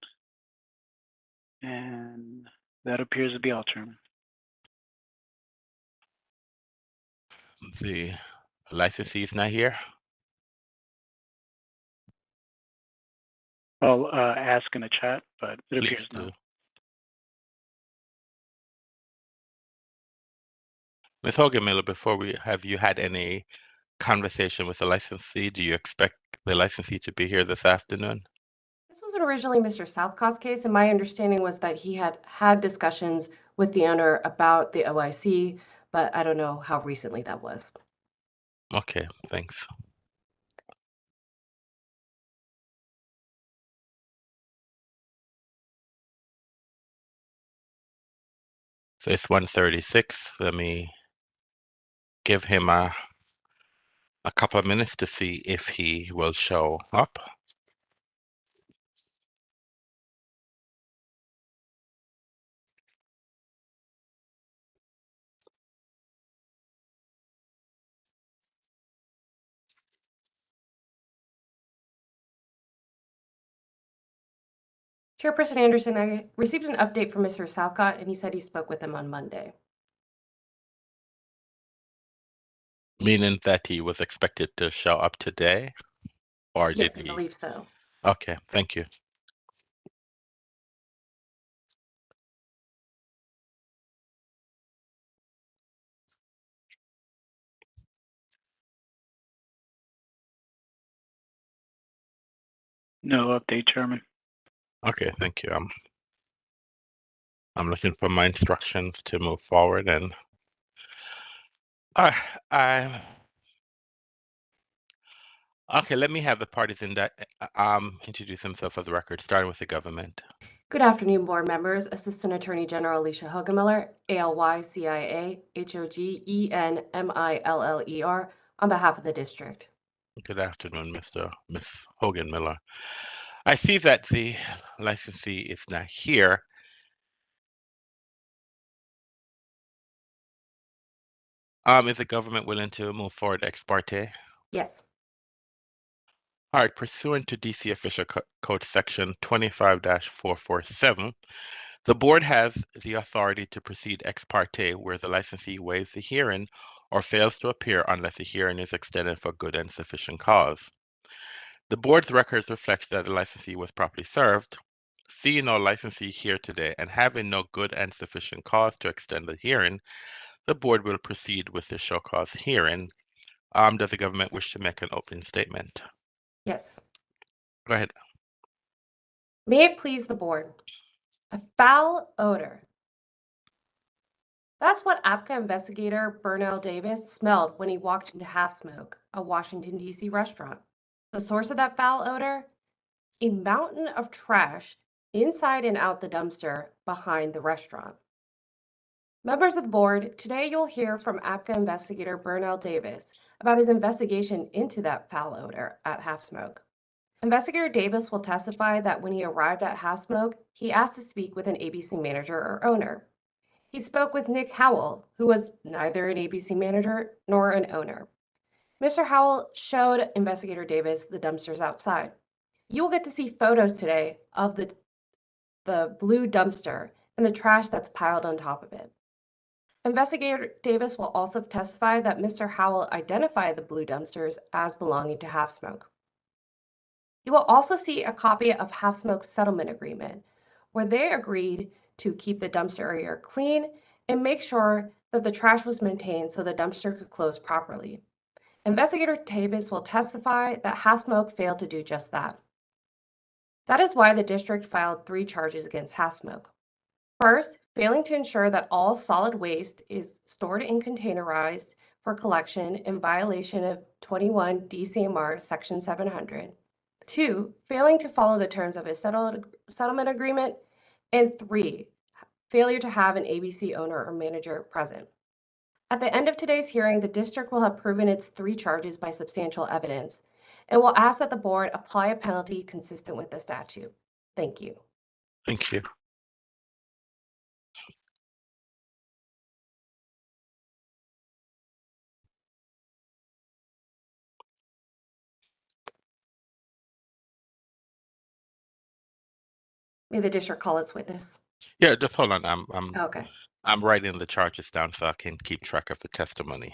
And that appears to be all term. The licensee is not here. I'll ask in the chat, but it appears no. Ms. Hogenmiller, have you had any conversation with the licensee? Do you expect the licensee to be here this afternoon? This was originally Mr. Southcott's case, and my understanding was that he had had discussions with the owner about the OIC, but I don't know how recently that was. Okay, thanks. So it's 1:36. Let me give him a couple of minutes to see if he will show up. Chairperson Anderson, I received an update from Mr. Southcott, and he said he spoke with him on Monday. Meaning that he was expected to show up today? Or Yes, did I he? believe so. Okay, thank you. No update, Chairman. Okay, thank you. I'm looking for my instructions to move forward, and okay, let me have the parties in that introduce themselves for the record, starting with the government. Good afternoon, board members. Assistant Attorney General Alicia Hogenmiller, ALYCIA HOGENMILLER, on behalf of the district. Good afternoon, Ms. Hogenmiller. I see that the licensee is not here. Is the government willing to move forward ex parte? Yes. All right, pursuant to DC Official Code Section 25-447, the board has the authority to proceed ex parte where the licensee waives the hearing or fails to appear unless the hearing is extended for good and sufficient cause. The board's records reflect that the licensee was properly served. Seeing no licensee here today and having no good and sufficient cause to extend the hearing, the board will proceed with the show cause hearing. Does the government wish to make an opening statement? Yes. Go ahead. May it please the board. A foul odor. That's what ABCA investigator Burnell Davis smelled when he walked into Half Smoke, a Washington, D.C. restaurant. The source of that foul odor? A mountain of trash inside and out the dumpster behind the restaurant. Members of the board, today you'll hear from ABCA investigator Burnell Davis about his investigation into that foul odor at Half Smoke. Investigator Davis will testify that when he arrived at Half Smoke, he asked to speak with an ABC manager or owner. He spoke with Nick Howell, who was neither an ABC manager nor an owner. Mr. Howell showed Investigator Davis the dumpsters outside. You will get to see photos today of the blue dumpster and the trash that's piled on top of it. Investigator Davis will also testify that Mr. Howell identified the blue dumpsters as belonging to Half Smoke. You will also see a copy of Half Smoke's settlement agreement, where they agreed to keep the dumpster area clean and make sure that the trash was maintained so the dumpster could close properly. Investigator Davis will testify that Half Smoke failed to do just that. That is why the district filed 3 charges against Half Smoke. First, failing to ensure that all solid waste is stored and containerized for collection in violation of 21 DCMR Section 700. 2, failing to follow the terms of a settlement agreement. And 3, failure to have an ABC owner or manager present. At the end of today's hearing, the district will have proven its 3 charges by substantial evidence and will ask that the board apply a penalty consistent with the statute. Thank you. Thank you. May the district call its witness. Yeah, just hold on. Okay. I'm writing the charges down so I can keep track of the testimony.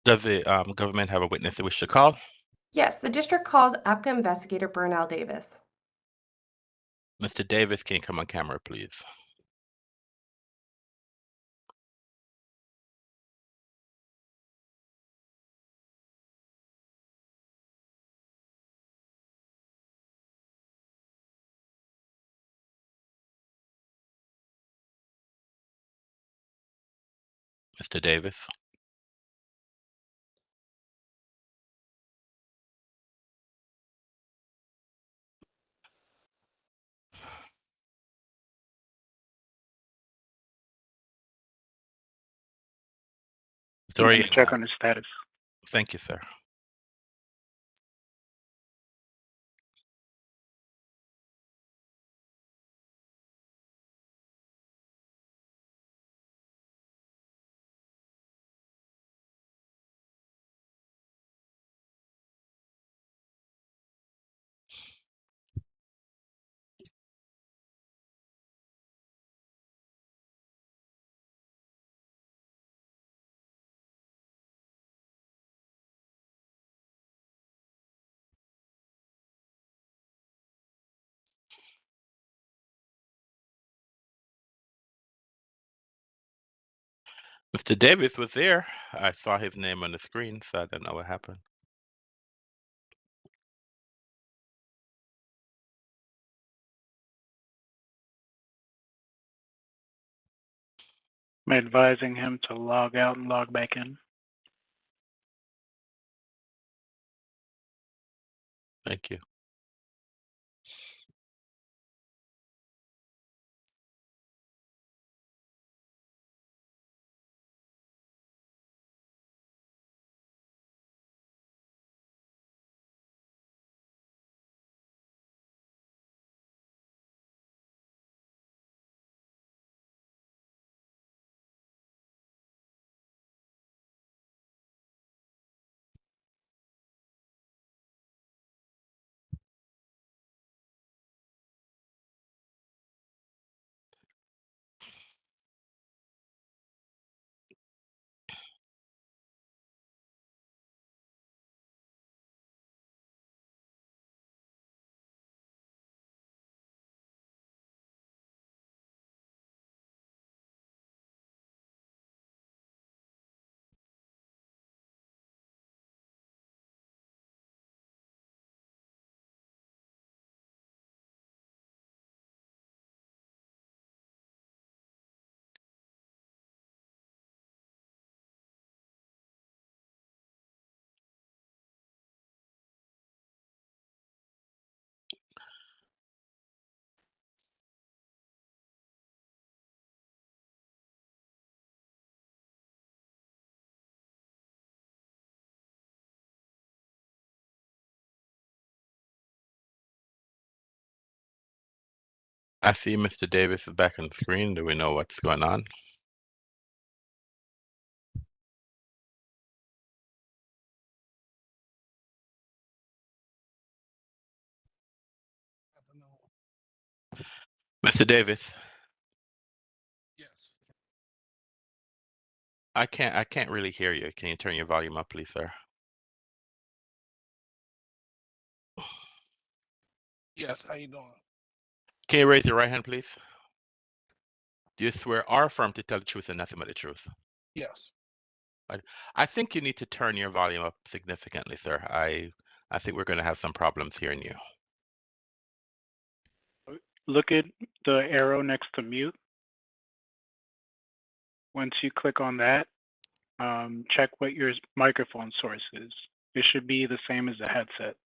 Does the government have a witness they wish to call? Yes, the district calls ABCA investigator Burnell Davis. Mr. Davis, can you come on camera, please? Mr. Davis? I'm going Sorry. to check on his status. Thank you, sir. Mr. Davis was there. I saw his name on the screen, so I don't know what happened. I'm advising him to log out and log back in. Thank you. I see Mr. Davis is back on the screen. Do we know what's going on? Mr. Davis. Yes. I can't really hear you. Can you turn your volume up, please, sir? Yes, how you doing? Can you raise your right hand, please? Do you swear or affirm to tell the truth and nothing but the truth? Yes. I think you need to turn your volume up significantly, sir. I think we're going to have some problems hearing you. Look at the arrow next to mute. Once you click on that, check what your microphone source is. It should be the same as the headset.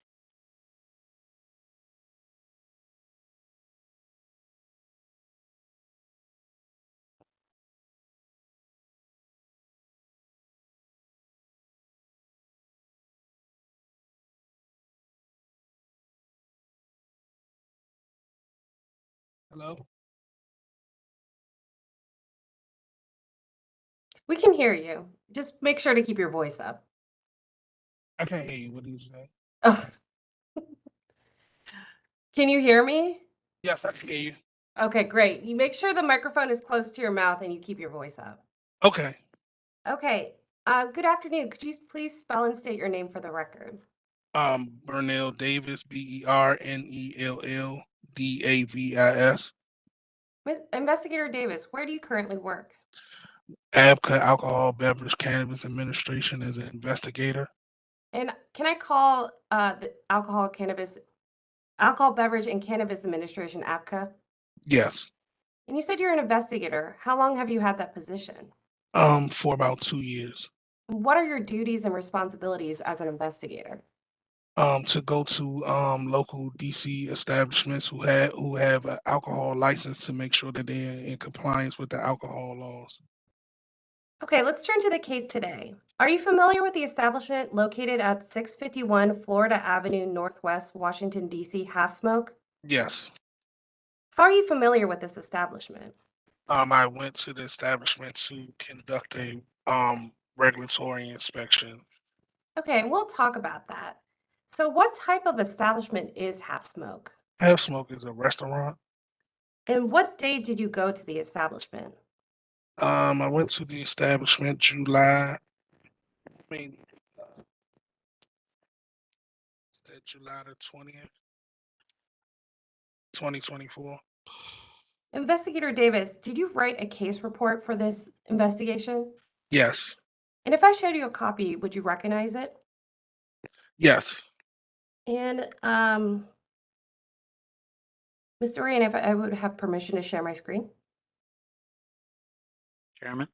Hello? We can hear you. Just make sure to keep your voice up. I can't hear you. What did you say? Oh. Can you hear me? Yes, I can hear you. Okay, great. You make sure the microphone is close to your mouth and you keep your voice up. Okay. Okay. Good afternoon. Could you please spell and state your name for the record? Bernell Davis, BERNELLDAVIS. Investigator Davis, where do you currently work? ABCA, Alcohol Beverage Cannabis Administration, as an investigator. And can I call the Alcohol Beverage and Cannabis Administration, ABCA? Yes. And you said you're an investigator. How long have you had that position? For about 2 years. What are your duties and responsibilities as an investigator? To go to local DC establishments who have an alcohol license to make sure that they're in compliance with the alcohol laws. Okay, let's turn to the case today. Are you familiar with the establishment located at 651 Florida Avenue Northwest, Washington, D.C., Half Smoke? Yes. How are you familiar with this establishment? I went to the establishment to conduct a regulatory inspection. Okay, we'll talk about that. So what type of establishment is Half Smoke? Half Smoke is a restaurant. And what day did you go to the establishment? I went to the establishment July. Is that July the 20th, 2024? Investigator Davis, did you write a case report for this investigation? Yes. And if I showed you a copy, would you recognize it? Yes. And Mr. Ryan, if I would have permission to share my screen. Chairman?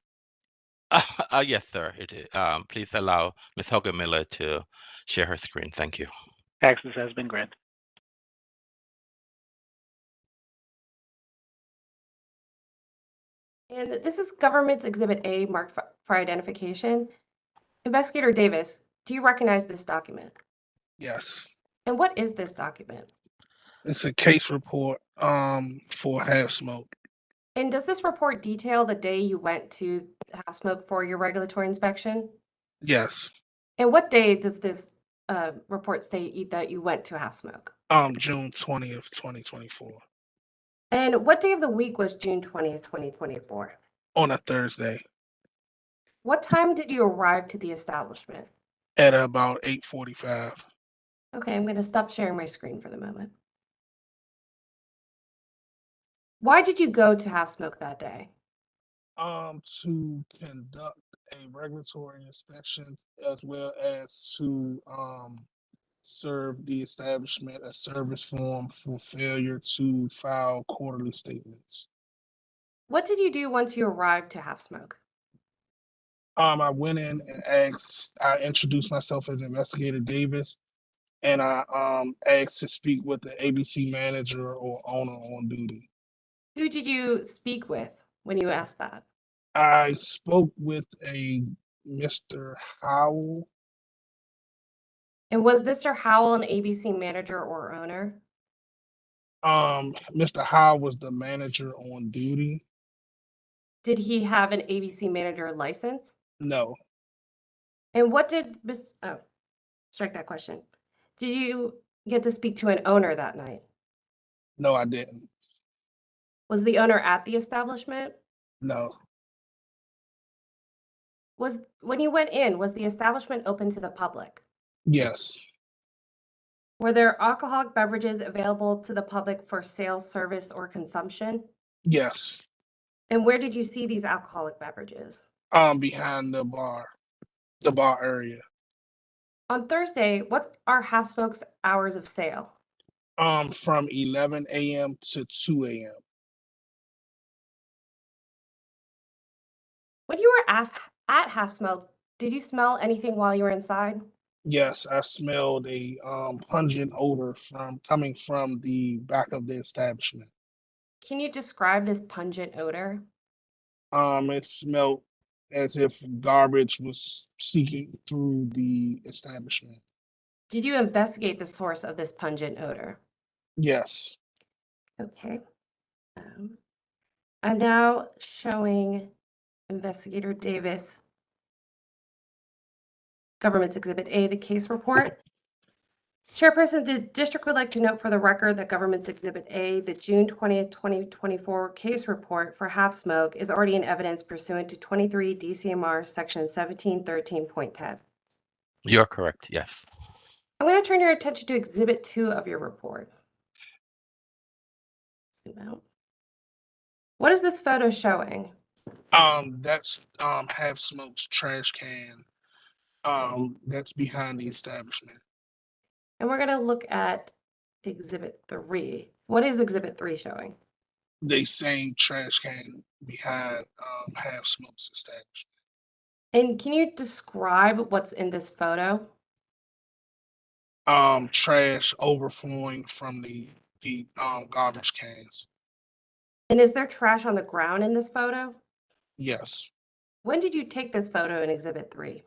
Yes, sir. Please allow Ms. Hogan Miller to share her screen. Thank you. Access has been granted. And this is Government's Exhibit A marked for identification. Investigator Davis, do you recognize this document? Yes. And what is this document? It's a case report for Half Smoke. And does this report detail the day you went to Half Smoke for your regulatory inspection? Yes. And what day does this report state that you went to Half Smoke? June 20th, 2024. And what day of the week was June 20th, 2024? On a Thursday. What time did you arrive to the establishment? At about 8:45. Okay, I'm going to stop sharing my screen for the moment. Why did you go to Half Smoke that day? To conduct a regulatory inspection as well as to serve the establishment a service form for failure to file quarterly statements. What did you do once you arrived to Half Smoke? I went in and I introduced myself as Investigator Davis, and I asked to speak with the ABC manager or owner on duty. Who did you speak with when you asked that? I spoke with a Mr. Howell. And was Mr. Howell an ABC manager or owner? Mr. Howe was the manager on duty. Did he have an ABC manager license? No, And what did strike that question. Did you get to speak to an owner that night? no, I didn't. Was the owner at the establishment? No, When you went in, was the establishment open to the public? yes, Were there alcoholic beverages available to the public for sale, service, or consumption? yes. And where did you see these alcoholic beverages? Behind the bar area. On Thursday, what are Half Smoke's hours of sale? From 11 a.m. to 2 a.m. When you were at Half Smoke, did you smell anything while you were inside? Yes, I smelled a pungent odor coming from the back of the establishment. Can you describe this pungent odor? It smelled as if garbage was seeking through the establishment. Did you investigate the source of this pungent odor? Yes. Okay. I'm now showing Investigator Davis Government's Exhibit A, the case report. Chairperson, the district would like to note for the record that Government's Exhibit A, the June 20th, 2024 case report for Half Smoke is already in evidence pursuant to 23 DCMR section 1713.10. You're correct, yes. I'm going to turn your attention to Exhibit 2 of your report. Zoom out. What is this photo showing? That's Half Smoke's trash can. That's behind the establishment. And we're going to look at Exhibit 3. What is Exhibit 3 showing? The same trash can behind Half Smoke's establishment. And can you describe what's in this photo? Trash overflowing from the garbage cans. And is there trash on the ground in this photo? Yes. When did you take this photo in Exhibit 3?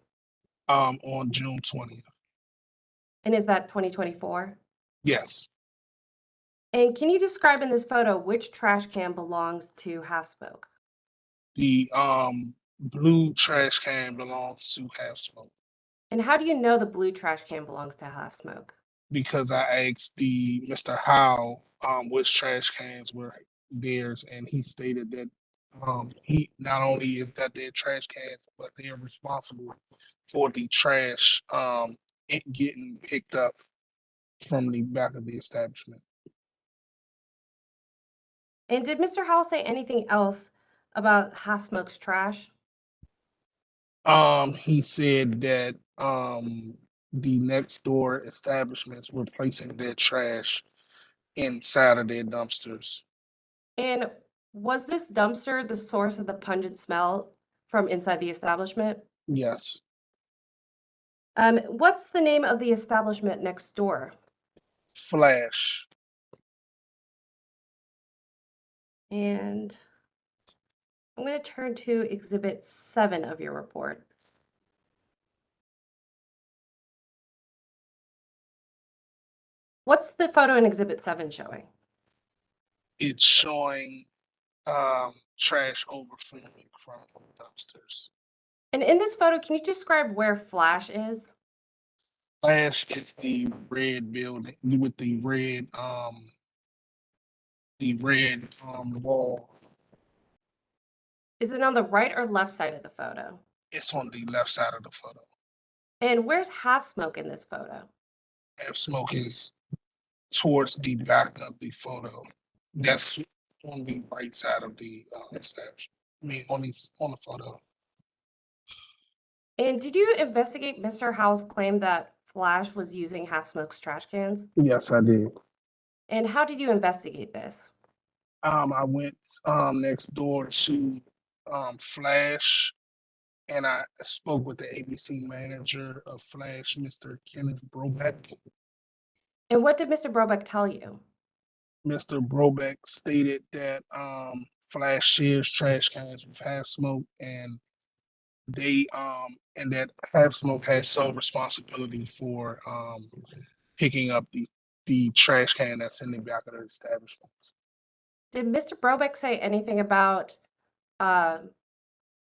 On June 20th. And is that 2024? Yes. And can you describe in this photo which trash can belongs to Half Smoke? The blue trash can belongs to Half Smoke. And how do you know the blue trash can belongs to Half Smoke? Because I asked the Mr. Howe which trash cans were theirs, and he stated that he not only is that their trash cans, but they are responsible for the trash it getting picked up from the back of the establishment. And did Mr. Howell say anything else about Half Smoke's trash? He said that the next door establishments were placing their trash inside of their dumpsters. And was this dumpster the source of the pungent smell from inside the establishment? Yes. What's the name of the establishment next door? Flash. And I'm going to turn to Exhibit 7 of your report. What's the photo in Exhibit 7 showing? It's showing trash overflowing from dumpsters. And in this photo, can you describe where Flash is? Flash is the red building with the red wall. Is it on the right or left side of the photo? It's on the left side of the photo. And where's Half Smoke in this photo? Half Smoke is towards the back of the photo. That's on the right side of the establishment. I mean, on the photo. And did you investigate Mr. Howell's claim that Flash was using Half Smoke's trash cans? Yes, I did. And how did you investigate this? I went next door to Flash, and I spoke with the ABC manager of Flash, Mr. Kenneth Brobeck. And what did Mr. Brobeck tell you? Mr. Brobeck stated that Flash shares trash cans with Half Smoke, and they and that Half Smoke has sole responsibility for picking up the the trash can that's in the back of the establishments. Did Mr. Brobeck say anything about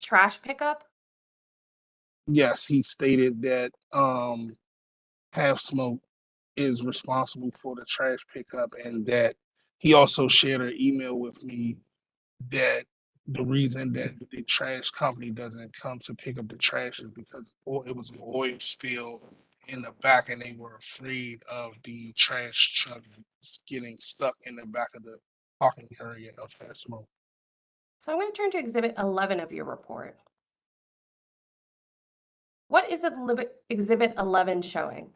trash pickup? Yes, he stated that Half Smoke is responsible for the trash pickup, and that he also shared an email with me that the reason that the trash company doesn't come to pick up the trash is because it was an oil spill in the back, and they were afraid of the trash truck getting stuck in the back of the parking area of Half Smoke. So I'm going to turn to Exhibit 11 of your report. What is Exhibit 11 showing?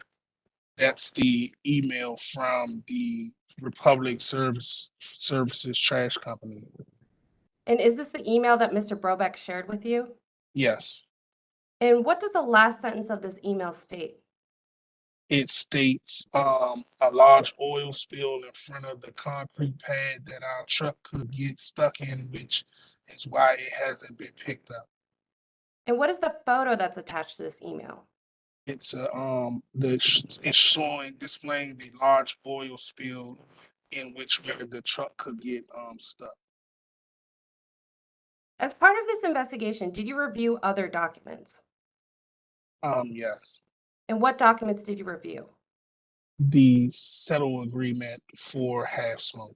That's the email from the Republic Services Trash Company. And is this the email that Mr. Brobeck shared with you? Yes. And what does the last sentence of this email state? It states a large oil spill in front of the concrete pad that our truck could get stuck in, which is why it hasn't been picked up. And what is the photo that's attached to this email? It's it's showing displaying the large oil spill in which where the truck could get stuck. As part of this investigation, did you review other documents? Yes. And what documents did you review? The settle agreement for Half Smoke.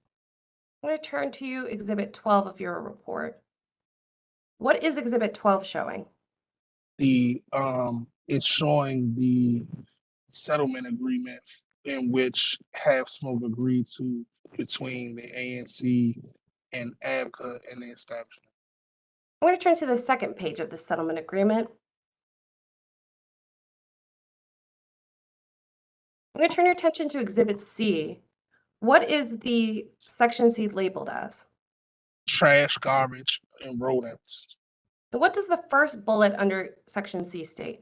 I'm going to turn to you, Exhibit 12 of your report. What is Exhibit 12 showing? It's showing the settlement agreement in which Half Smoke agreed to between the ANC and ABCA and the establishment. I'm going to turn to the second page of the settlement agreement. I'm going to turn your attention to Exhibit C. What is the Section C labeled as? Trash, garbage, and rodents. And what does the first bullet under Section C state?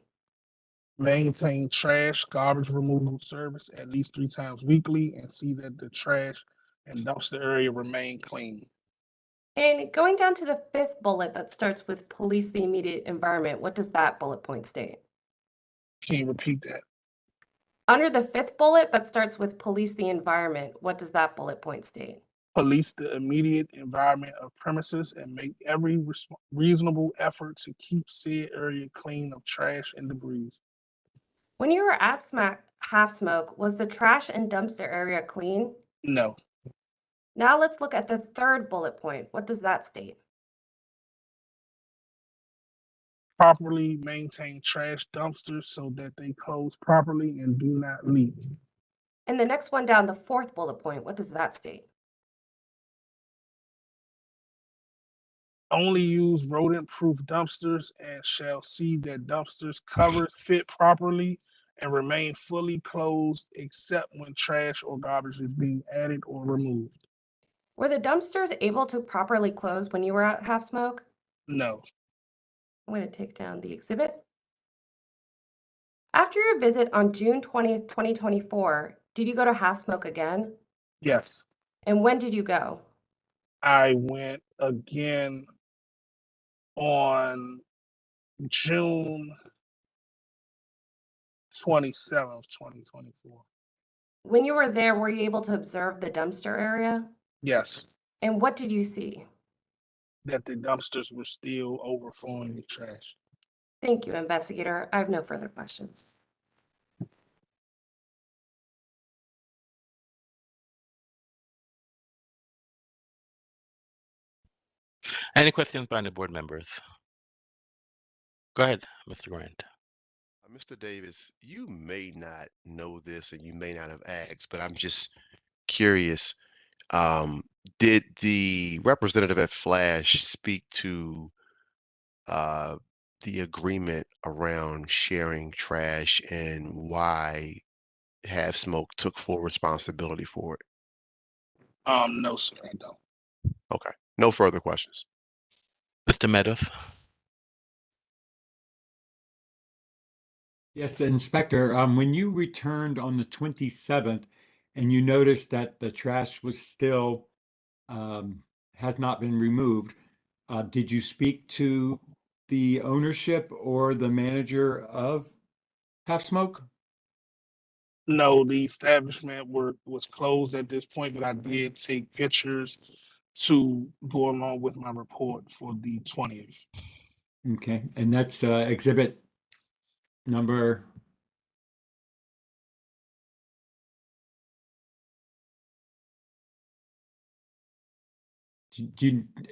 Maintain trash, garbage removal service at least 3 times weekly and see that the trash and dumpster area remain clean. And going down to the fifth bullet that starts with police the immediate environment, what does that bullet point state? Can you repeat that? Under the fifth bullet that starts with police the environment, what does that bullet point state? Police the immediate environment of premises and make every reasonable effort to keep said area clean of trash and debris. When you were at Half Smoke, was the trash and dumpster area clean? No. Now let's look at the third bullet point. What does that state? Properly maintain trash dumpsters so that they close properly and do not leak. And the next one down, the fourth bullet point, what does that state? Only use rodent-proof dumpsters and shall see that dumpsters covers fit properly and remain fully closed except when trash or garbage is being added or removed. Were the dumpsters able to properly close when you were at Half Smoke? No. I'm going to take down the exhibit. After your visit on June 20th, 2024, did you go to Half Smoke again? Yes. And when did you go? I went again on June 27th, 2024. When you were there, were you able to observe the dumpster area? Yes. And what did you see? That the dumpsters were still overflowing with trash. Thank you, investigator. I have no further questions. Any questions by the board members? Go ahead, Mr. Grant. Mr. Davis, you may not know this and you may not have asked, but I'm just curious. Did the representative at Flash speak to the agreement around sharing trash and why Half Smoke took full responsibility for it? No, sir, I don't. Okay. No further questions. Mr. Meadows. Yes, Inspector, when you returned on the 27th and you noticed that the trash was still has not been removed, did you speak to the ownership or the manager of Half Smoke? No, the establishment was closed at this point, but I did take pictures to go along with my report for the 20th. Okay, and that's exhibit number.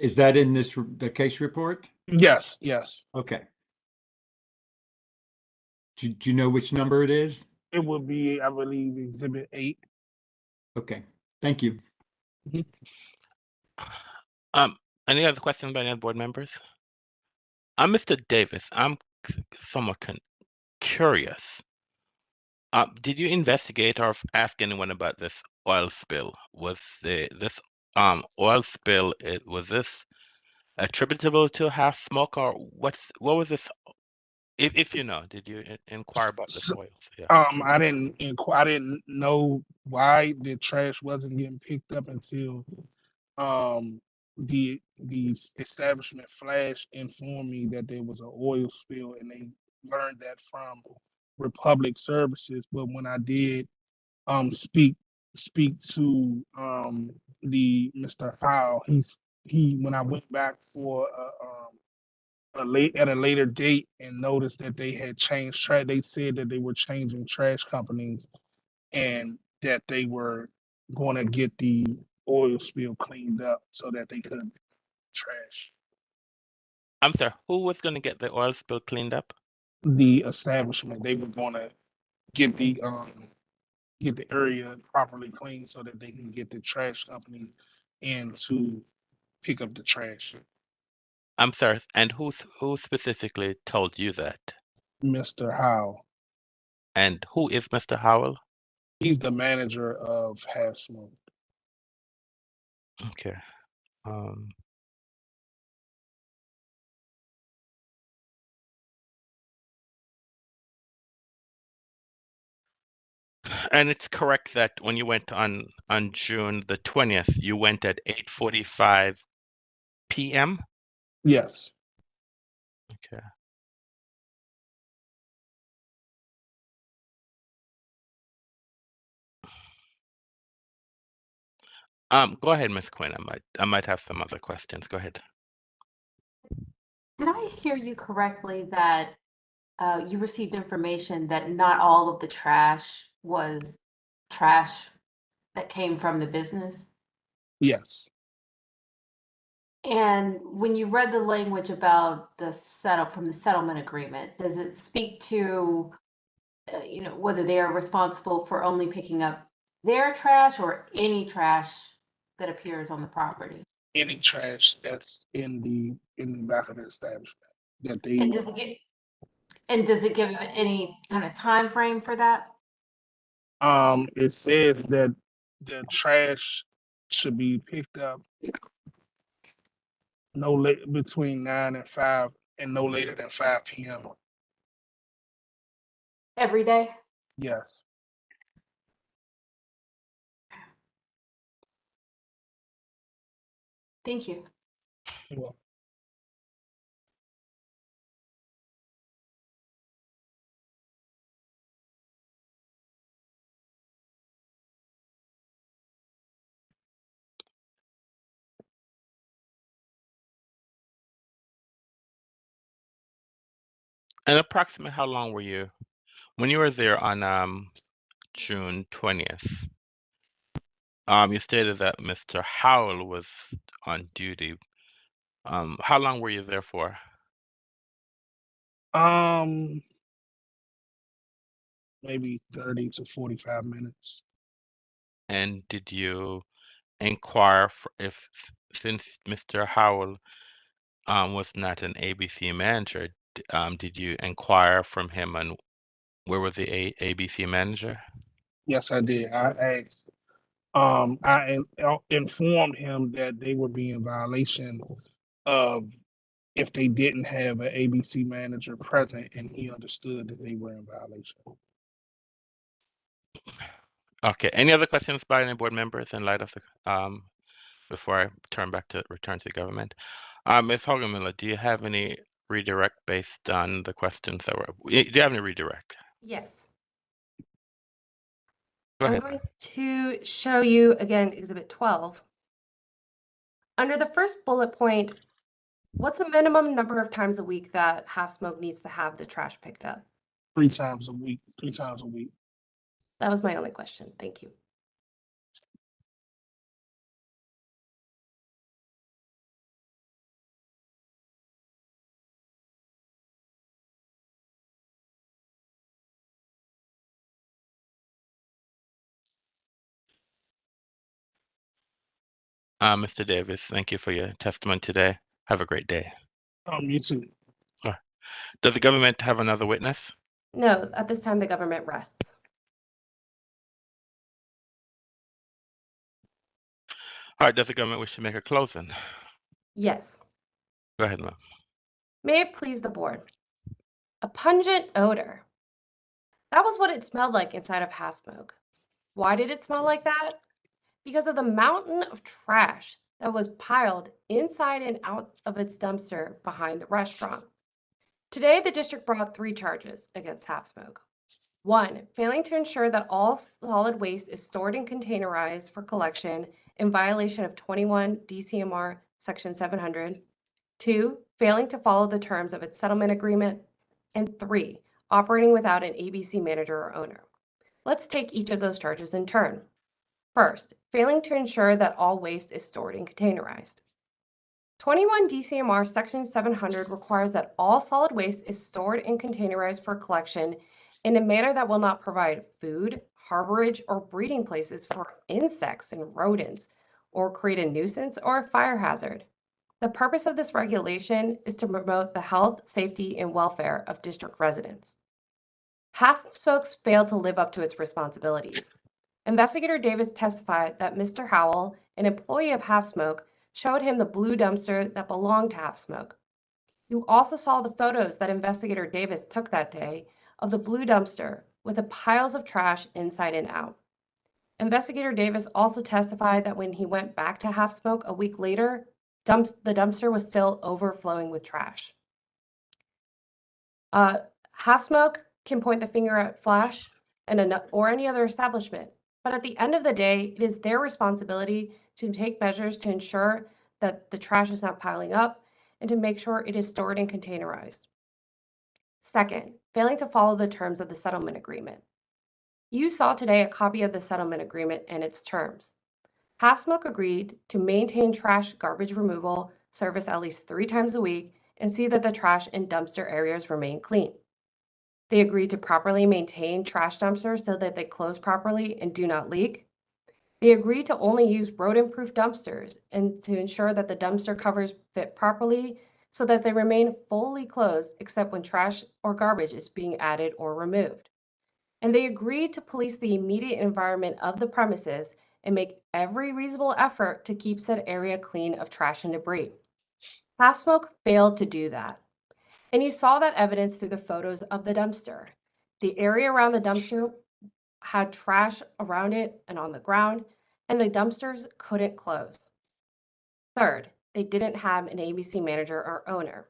Is that in the case report? Yes, yes. Okay. Do you know which number it is? It will be, I believe, exhibit 8. Okay, thank you. Any other questions by any other board members? Mr. Davis, I'm somewhat curious. Did you investigate or ask anyone about this oil spill? Was this oil spill, was this attributable to half smoke, or what was this? If you know, did you inquire about this oil? Yeah. I didn't know why the trash wasn't getting picked up until the establishment Flash informed me that there was an oil spill, and they learned that from Republic Services. But when I did speak to the Mr. Howe, he when I went back for at a later date and noticed that they had changed trash. They said that they were changing trash companies and that they were going to get the oil spill cleaned up so that they could trash. I'm sorry, who was going to get the oil spill cleaned up? The establishment. They were going to get the area properly cleaned so that they can get the trash company in to pick up the trash. I'm sorry, and who specifically told you that? Mr. Howe. And who is Mr. Howell? He's the manager of Half Smoke. Okay. And it's correct that when you went on June the 20th, you went at 8:45 p.m.? Yes. Okay. Go ahead, Ms. Quinn. I might have some other questions. Go ahead. Did I hear you correctly that you received information that not all of the trash was trash that came from the business? Yes. And when you read the language about the settlement agreement, does it speak to, whether they are responsible for only picking up their trash or any trash that appears on the property? Any trash that's in the back of the establishment that they. And does it give any kind of time frame for that? It says that the trash should be picked up no late between 9 and 5 and no later than 5 p.m. Every day? Yes. Thank you. You're welcome. And approximately how long were you when you were there on June 20th? You stated that Mr. Howell was on duty. How long were you there for? Maybe 30 to 45 minutes. And did you inquire if, since Mr. Howell was not an ABC manager, did you inquire from him on where was the ABC manager? Yes, I did. I asked. I informed him that they would be in violation of if they didn't have an ABC manager present, and he understood that they were in violation. Okay. Any other questions by any board members in light of the before I return to the government? Ms. Hogan-Miller, do you have any redirect based on the questions that were? Do you have any redirect? Yes. Go I'm ahead. going to show you again Exhibit 12. Under the first bullet point, what's the minimum number of times a week that Half Smoke needs to have the trash picked up? 3 times a week. 3 times a week. That was my only question. Thank you. Mr. Davis, thank you for your testimony today. Have a great day. You too. Does the government have another witness? No, at this time the government rests. All right, does the government wish to make a closing? Yes. Go ahead, ma'am. May it please the board. A pungent odor. That was what it smelled like inside of Half Smoke. Why did it smell like that? Because of the mountain of trash that was piled inside and out of its dumpster behind the restaurant. Today, the district brought 3 charges against Half Smoke. 1, failing to ensure that all solid waste is stored and containerized for collection in violation of 21 DCMR Section 700. 2, failing to follow the terms of its settlement agreement. And 3, operating without an ABC manager or owner. Let's take each of those charges in turn. First, failing to ensure that all waste is stored and containerized. 21 DCMR Section 700 requires that all solid waste is stored and containerized for collection in a manner that will not provide food, harborage, or breeding places for insects and rodents, or create a nuisance or a fire hazard. The purpose of this regulation is to promote the health, safety, and welfare of district residents. Half Smokes failed to live up to its responsibilities. Investigator Davis testified that Mr. Howell, an employee of Half Smoke, showed him the blue dumpster that belonged to Half Smoke. You also saw the photos that Investigator Davis took that day of the blue dumpster with the piles of trash inside and out. Investigator Davis also testified that when he went back to Half Smoke a week later, the dumpster was still overflowing with trash. Half Smoke can point the finger at Flash or any other establishment, but at the end of the day, it is their responsibility to take measures to ensure that the trash is not piling up and to make sure it is stored and containerized. Second, failing to follow the terms of the settlement agreement. You saw today a copy of the settlement agreement and its terms. Half Smoke agreed to maintain trash garbage removal service at least 3 times a week and see that the trash and dumpster areas remain clean. They agreed to properly maintain trash dumpsters so that they close properly and do not leak. They agreed to only use rodent-proof dumpsters and to ensure that the dumpster covers fit properly so that they remain fully closed except when trash or garbage is being added or removed. And they agreed to police the immediate environment of the premises and make every reasonable effort to keep said area clean of trash and debris. Half Smoke failed to do that. And you saw that evidence through the photos of the dumpster. The area around the dumpster had trash around it and on the ground, and the dumpsters couldn't close. Third, they didn't have an ABC manager or owner.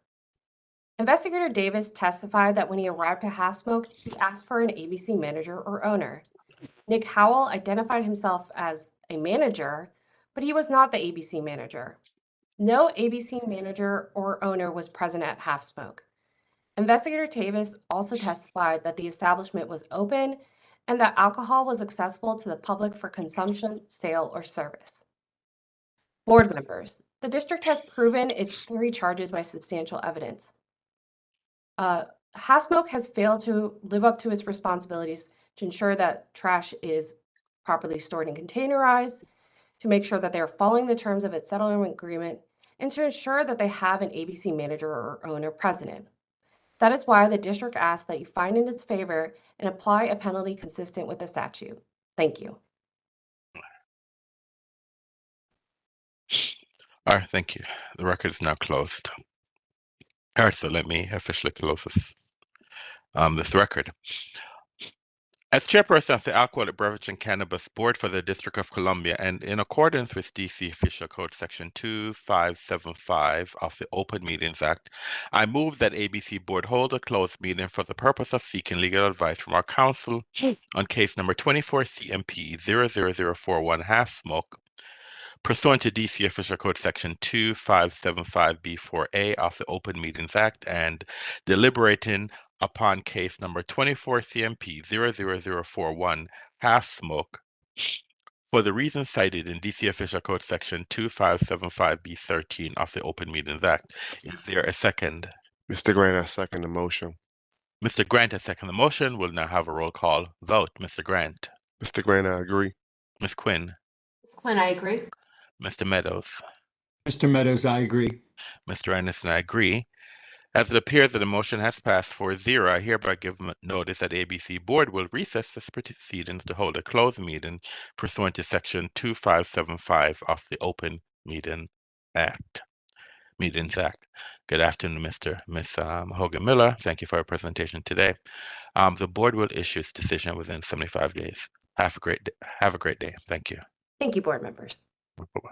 Investigator Davis testified that when he arrived at Half Smoke, he asked for an ABC manager or owner. Nick Howell identified himself as a manager, but he was not the ABC manager. No ABC manager or owner was present at Half Smoke. Investigator Davis also testified that the establishment was open and that alcohol was accessible to the public for consumption, sale, or service. Board members, the district has proven its 3 charges by substantial evidence. Half Smoke has failed to live up to its responsibilities to ensure that trash is properly stored and containerized, to make sure that they are following the terms of its settlement agreement, and to ensure that they have an ABC manager or owner present. That is why the district asks that you find in its favor and apply a penalty consistent with the statute. Thank you. All right, thank you. The record is now closed. All right, so let me officially close this record. As chairperson of the Alcoholic Beverage and Cannabis Board for the District of Columbia, and in accordance with DC Official Code Section 2575 of the Open Meetings Act, I move that ABC Board hold a closed meeting for the purpose of seeking legal advice from our counsel on case number 24 CMP 00041 Half Smoke, pursuant to DC Official Code Section 2575B4A of the Open Meetings Act, and deliberating upon case number 24 CMP 00041 Half Smoke for the reasons cited in DC Official Code Section 2575B13 of the Open Meetings Act. Is there a second? Mr. Grant, I second the motion. Mr. Grant has seconded the motion. We'll now have a roll call vote. Mr. Grant. Mr. Grant, I agree. Ms. Quinn. Ms. Quinn, I agree. Mr. Meadows. Mr. Meadows, I agree. Mr. Anderson, I agree. As it appears that the motion has passed 4-0, I hereby give notice that ABC Board will recess this proceedings to hold a closed meeting pursuant to Section 2575 of the Open Meetings Act. Good afternoon, Ms. Hogan Miller. Thank you for your presentation today. The board will issue its decision within 75 days. Have a great day. Have a great day. Thank you. Thank you, board members. Bye-bye.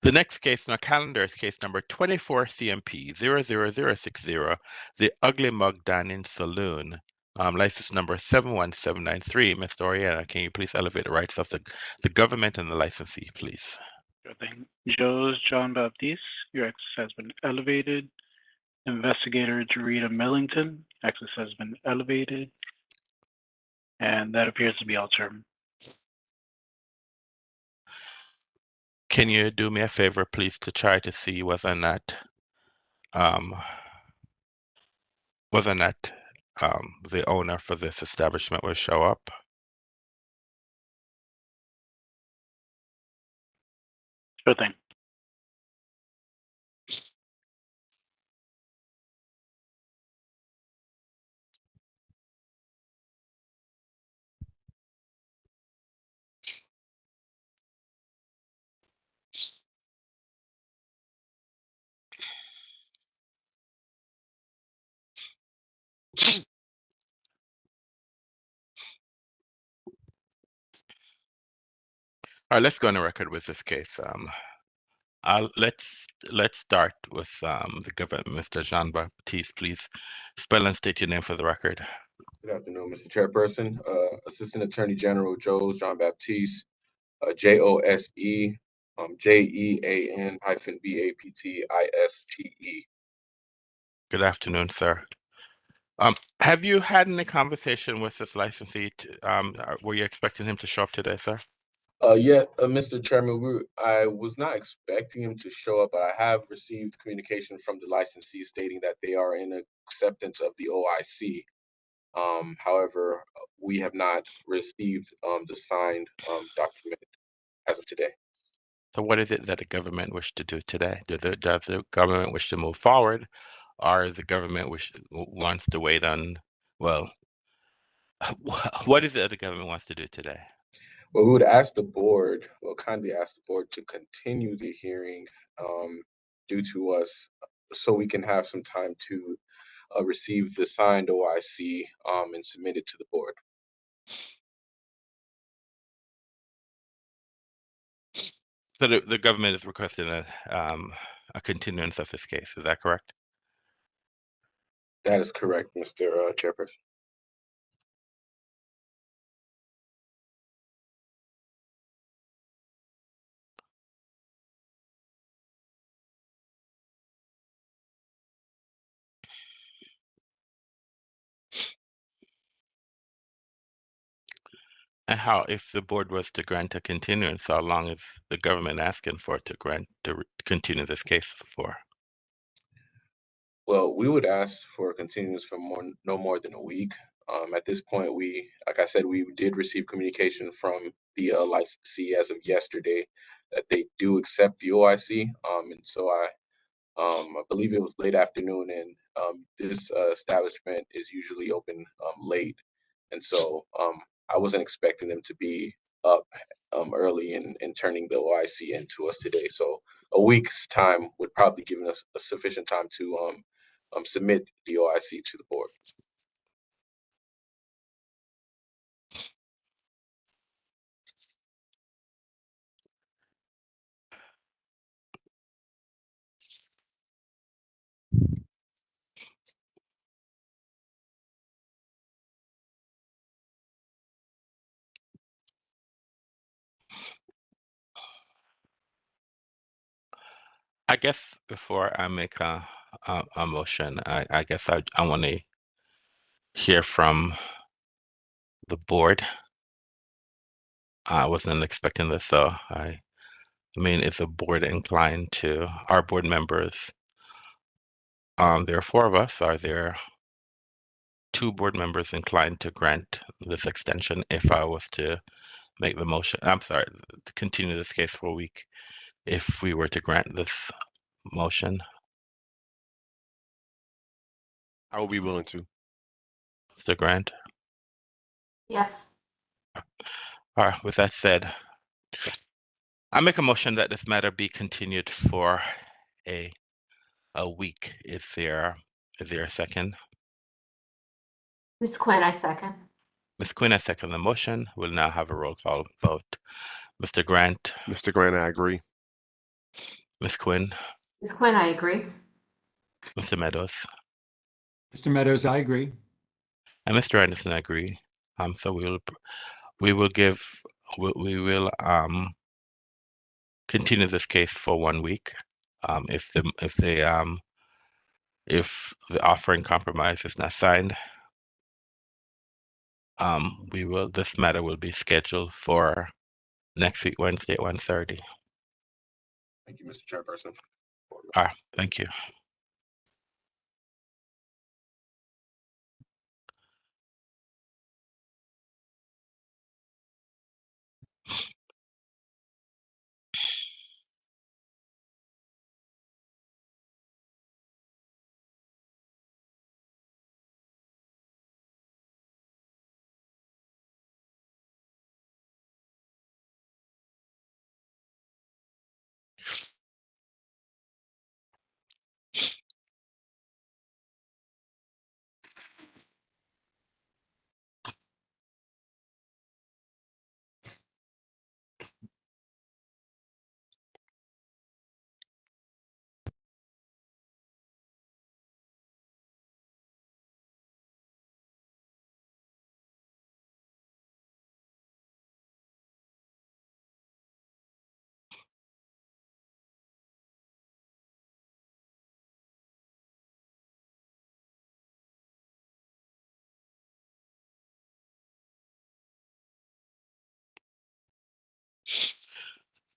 The next case on our calendar is case number 24 CMP 00060, the Ugly Mug Dining Saloon, license number 71793. Mr. Oriana, can you please elevate the rights of the government and the licensee, please? Sure thing. Joe's John Baptiste, your access has been elevated. Investigator Jarita Millington, access has been elevated. And that appears to be all term. Can you do me a favor, please, to try to see whether or not the owner for this establishment will show up? Sure thing. All right, let's go on the record with this case. Let's start with the government. Mr. Jean Baptiste, please spell and state your name for the record. Good afternoon, Mr. Chairperson. Assistant Attorney General Jose John Baptiste, JOSE JEAN-BAPTISTE. Good afternoon, sir. Have you had any conversation with this licensee? Were you expecting him to show up today, sir? Yeah, Mr. Chairman, I was not expecting him to show up, but I have received communication from the licensee stating that they are in acceptance of the OIC. However, we have not received the signed document as of today. So what is it that the government wish to do today? Does the government wish to move forward, or the government wants to wait on, well, what is it that the government wants to do today? Well, we would ask the board, kindly ask the board to continue the hearing due to us so we can have some time to receive the signed OIC and submit it to the board. So the government is requesting a continuance of this case. Is that correct? That is correct, Mr. Chairperson. And how, if the board was to grant a continuance, how long is the government asking for to continue this case for? Well, we would ask for a continuance for no more than a week. At this point, like I said, we did receive communication from the licensee as of yesterday that they do accept the OIC. And so I believe it was late afternoon, and this establishment is usually open late, and so I wasn't expecting them to be up early and turning the OIC into us today. So a week's time would probably give us a sufficient time to submit the OIC to the board. I guess before I make a motion, I guess I want to hear from the board. I wasn't expecting this, so I mean, is the board inclined to, our board members, there are 4 of us, are there 2 board members inclined to grant this extension if I was to make the motion, I'm sorry, to continue this case for a week, if we were to grant this motion? I will be willing to. Mr. Grant? Yes. All right, with that said, I make a motion that this matter be continued for a week. Is there a second? Ms. Quinn, I second. Ms. Quinn, I second the motion. We'll now have a roll call vote. Mr. Grant? Mr. Grant, I agree. Ms. Quinn? Ms. Quinn, I agree. Mr. Meadows? Mr. Meadows, I agree. And Mr. Anderson, I agree. So we will continue this case for 1 week. If the offering compromise is not signed, this matter will be scheduled for next week, Wednesday at 1:30. Thank you, Mr. Chairperson. All right, thank you.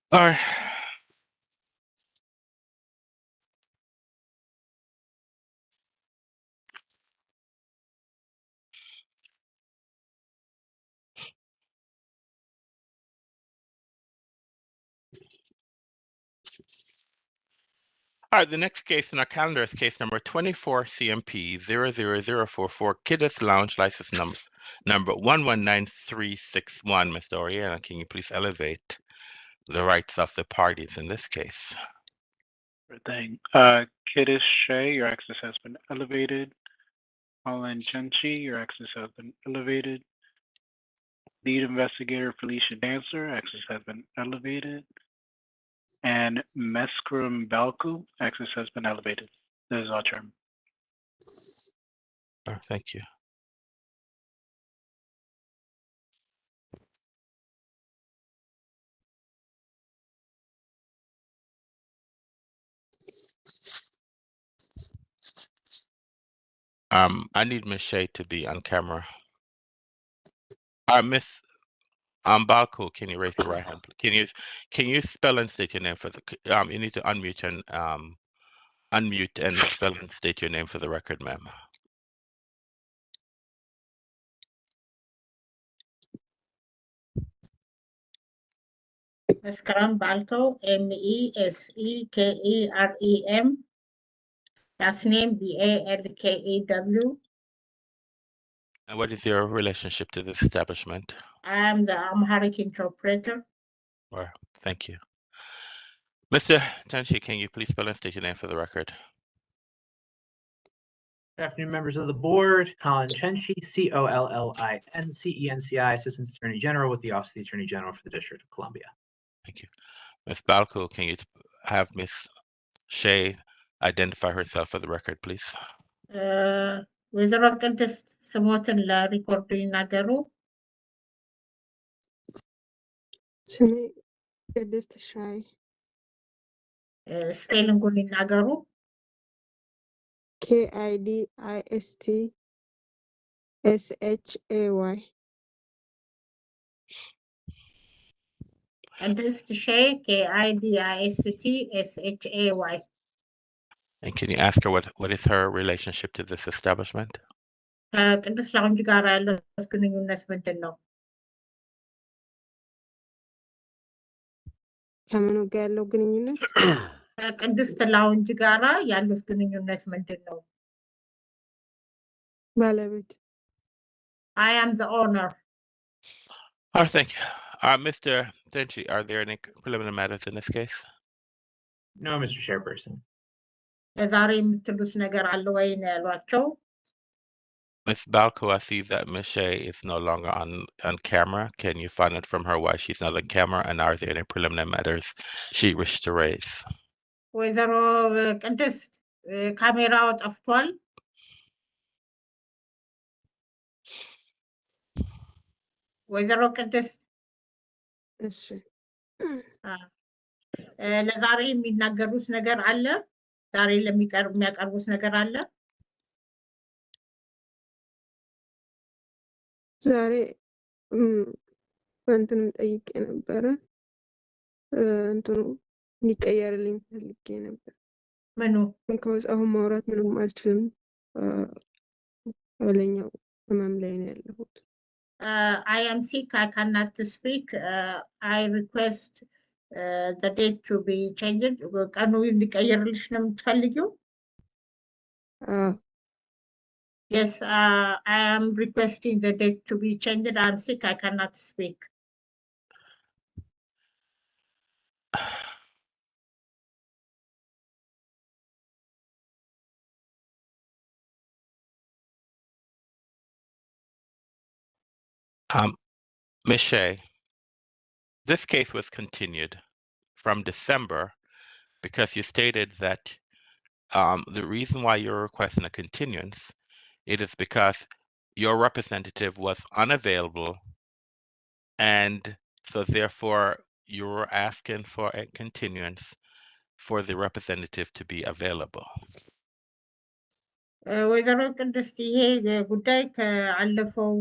All right. All right, the next case in our calendar is case number 24 CMP 00044 Kiddes Lounge, license number 119361. Mr. Oriana, can you please elevate the rights of the parties in this case? Sure thing. Kiddish Shay, your access has been elevated. Holland Chenchi, your access has been elevated. Lead investigator Felicia Dancer, access has been elevated. And Meskram Balku, access has been elevated. This is our term. Thank you. I need Miss Shay to be on camera. Miss Balko, can you raise your right hand? Can you spell and state your name for the you need to unmute and spell and state your name for the record, ma'am. Meskerem Balko, Mesekerem. Last name Balkaw. And what is your relationship to this establishment? I am the Amharic interpreter. Or thank you. Mr. Tanchi, can you please spell and state your name for the record? Good afternoon, members of the board. Colin Chenchi, Collincenci, Assistant Attorney General with the Office of the Attorney General for the District of Columbia. Thank you. Ms. Balko, can you have Ms. Shea identify herself for the record, please? ወይዘሮ ቅድስት ስሞትን ለሪኮርዱ ይናገሩ። ስሜ ቅድስት ሻይ። ስፔሊንጉን ይናገሩ። KIDISTSHAY. ቅድስት ሻይ KIDISTSHAY. And can you ask her what is her relationship to this establishment? ከቅድስት ላውንጅ ጋር ያለው ግንኙነት ምንድን ነው? ከምኑ ጋር ያለው ግንኙነት? ከቅድስት ላውንጅ ጋር ያለው ግንኙነት ምንድን ነው? ባለቤት። I am the owner. Thank you. Mr. Tenchi, are there any preliminary matters in this case? No, Mr. Chairperson. ለዛሬ የምትሉት ነገር አለ ወይ ነው ያሏቸው? Ms. Balko, I see that Ms. Shea is no longer on camera. Can you find out from her why she's not on camera? And are there any preliminary matters she wished to raise? ወይዘሮ ቅድስት ካሜራው ጠፍቷል። ወይዘሮ ቅድስት እሺ፣ ለዛሬ የሚናገሩት ነገር አለ? ዛሬ የሚያቀርቡት ነገር አለ? ዛሬ እንትንም ጠይቄ ነበረ። እንትኑ ሊቀየርልኝ ፈልጌ ነበር። ምኑ? ከውስጥ አሁን ማውራት ምንም አልችልም። ኃይለኛው ህመም ላይ ነው ያለሁት። I am sick. I cannot speak. I request the date to be changed. ቀኑ እንዲቀየርልሽ ነው የምትፈልጊው? Yes, I am requesting the date to be changed. I am sick. I cannot speak. Ms. Shea, this case was continued from December because you stated that the reason why you're requesting a continuance, it is because your representative was unavailable, and so therefore you're asking for a continuance for the representative to be available. ወይዘሮ ቅድስት ይሄ ጉዳይ ከአለፈው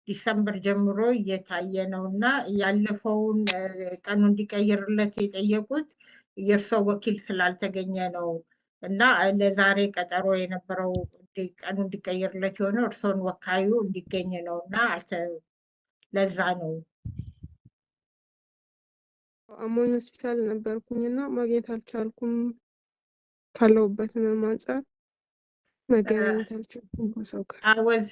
ዲሰምበር ጀምሮ እየታየ ነው እና ያለፈውን ቀኑ እንዲቀየርለት የጠየቁት የእርሶ ወኪል ስላልተገኘ ነው እና ለዛሬ ቀጠሮ የነበረው ቀኑ እንዲቀየርለት የሆነ እርሶን ወካዩ እንዲገኝ ነው እና ለዛ ነው። አሞኝ ሆስፒታል ነበርኩኝና ማግኘት አልቻልኩም። ካለሁበት ህመም አንጻር መገናኘት አልቻልኩም ከሰው ጋር። I was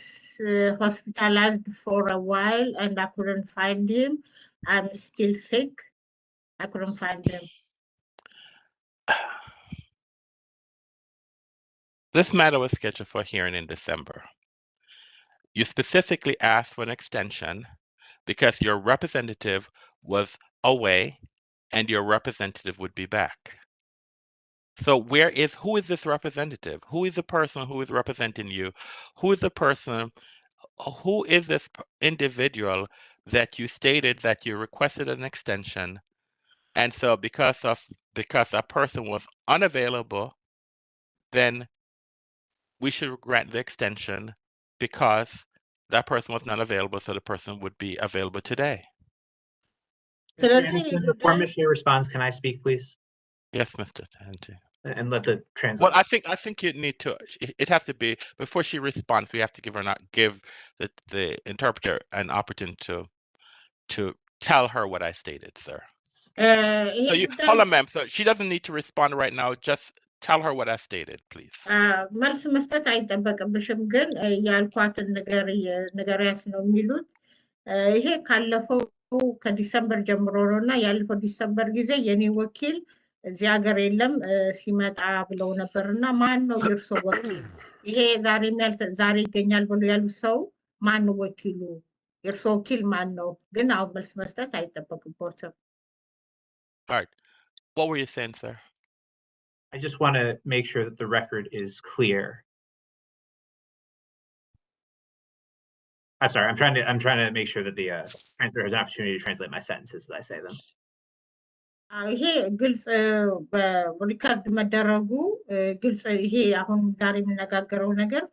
hospitalized for a while and I couldn't find him. I'm still sick. I couldn't find him. This matter was scheduled for hearing in December. You specifically asked for an extension because your representative was away and your representative would be back. So who is this representative? Who is the person who is representing you? Who is this individual that you stated that you requested an extension? And so because that person was unavailable, then we should grant the extension because that person was not available, so the person would be available today. Mr. Anderson, before Ms. Shea responds, can I speak, please? Yes, Mr. Tanti. And let the translator. Well, I think you need to. It has to be before she responds. We have to give the interpreter an opportunity tell her what I stated, sir. ይሄ So you ጉዳይ hold on, ma'am. So she doesn't need to respond right now. Just tell her what I stated, please. መልስ መስጠት አይጠበቅብሽም፣ ግን ያልኳትን ንገሪያት ነው የሚሉት። ይሄ ካለፈው ከዲሰምበር ጀምሮ ነው እና ያለፈው ዲሰምበር ጊዜ የኔ ወኪል እዚህ ሀገር የለም ሲመጣ ብለው ነበር እና ማን ነው የእርሶ ወኪል? ይሄ ዛሬ ይገኛል ብሎ ያሉት ሰው ማን ነው ወኪሉ? የእርሶ ወኪል ማን ነው? ግን አሁን መልስ መስጠት አይጠበቅቦትም። All right. What were you saying, sir? I just want to make sure that the record is clear. I'm sorry. I'm trying to make sure that the translator has an opportunity to translate my sentences as I say them. ይሄ ግልጽ በሪካርድ መደረጉ ግልጽ ይሄ አሁን ዛሬ የምነጋገረው ነገር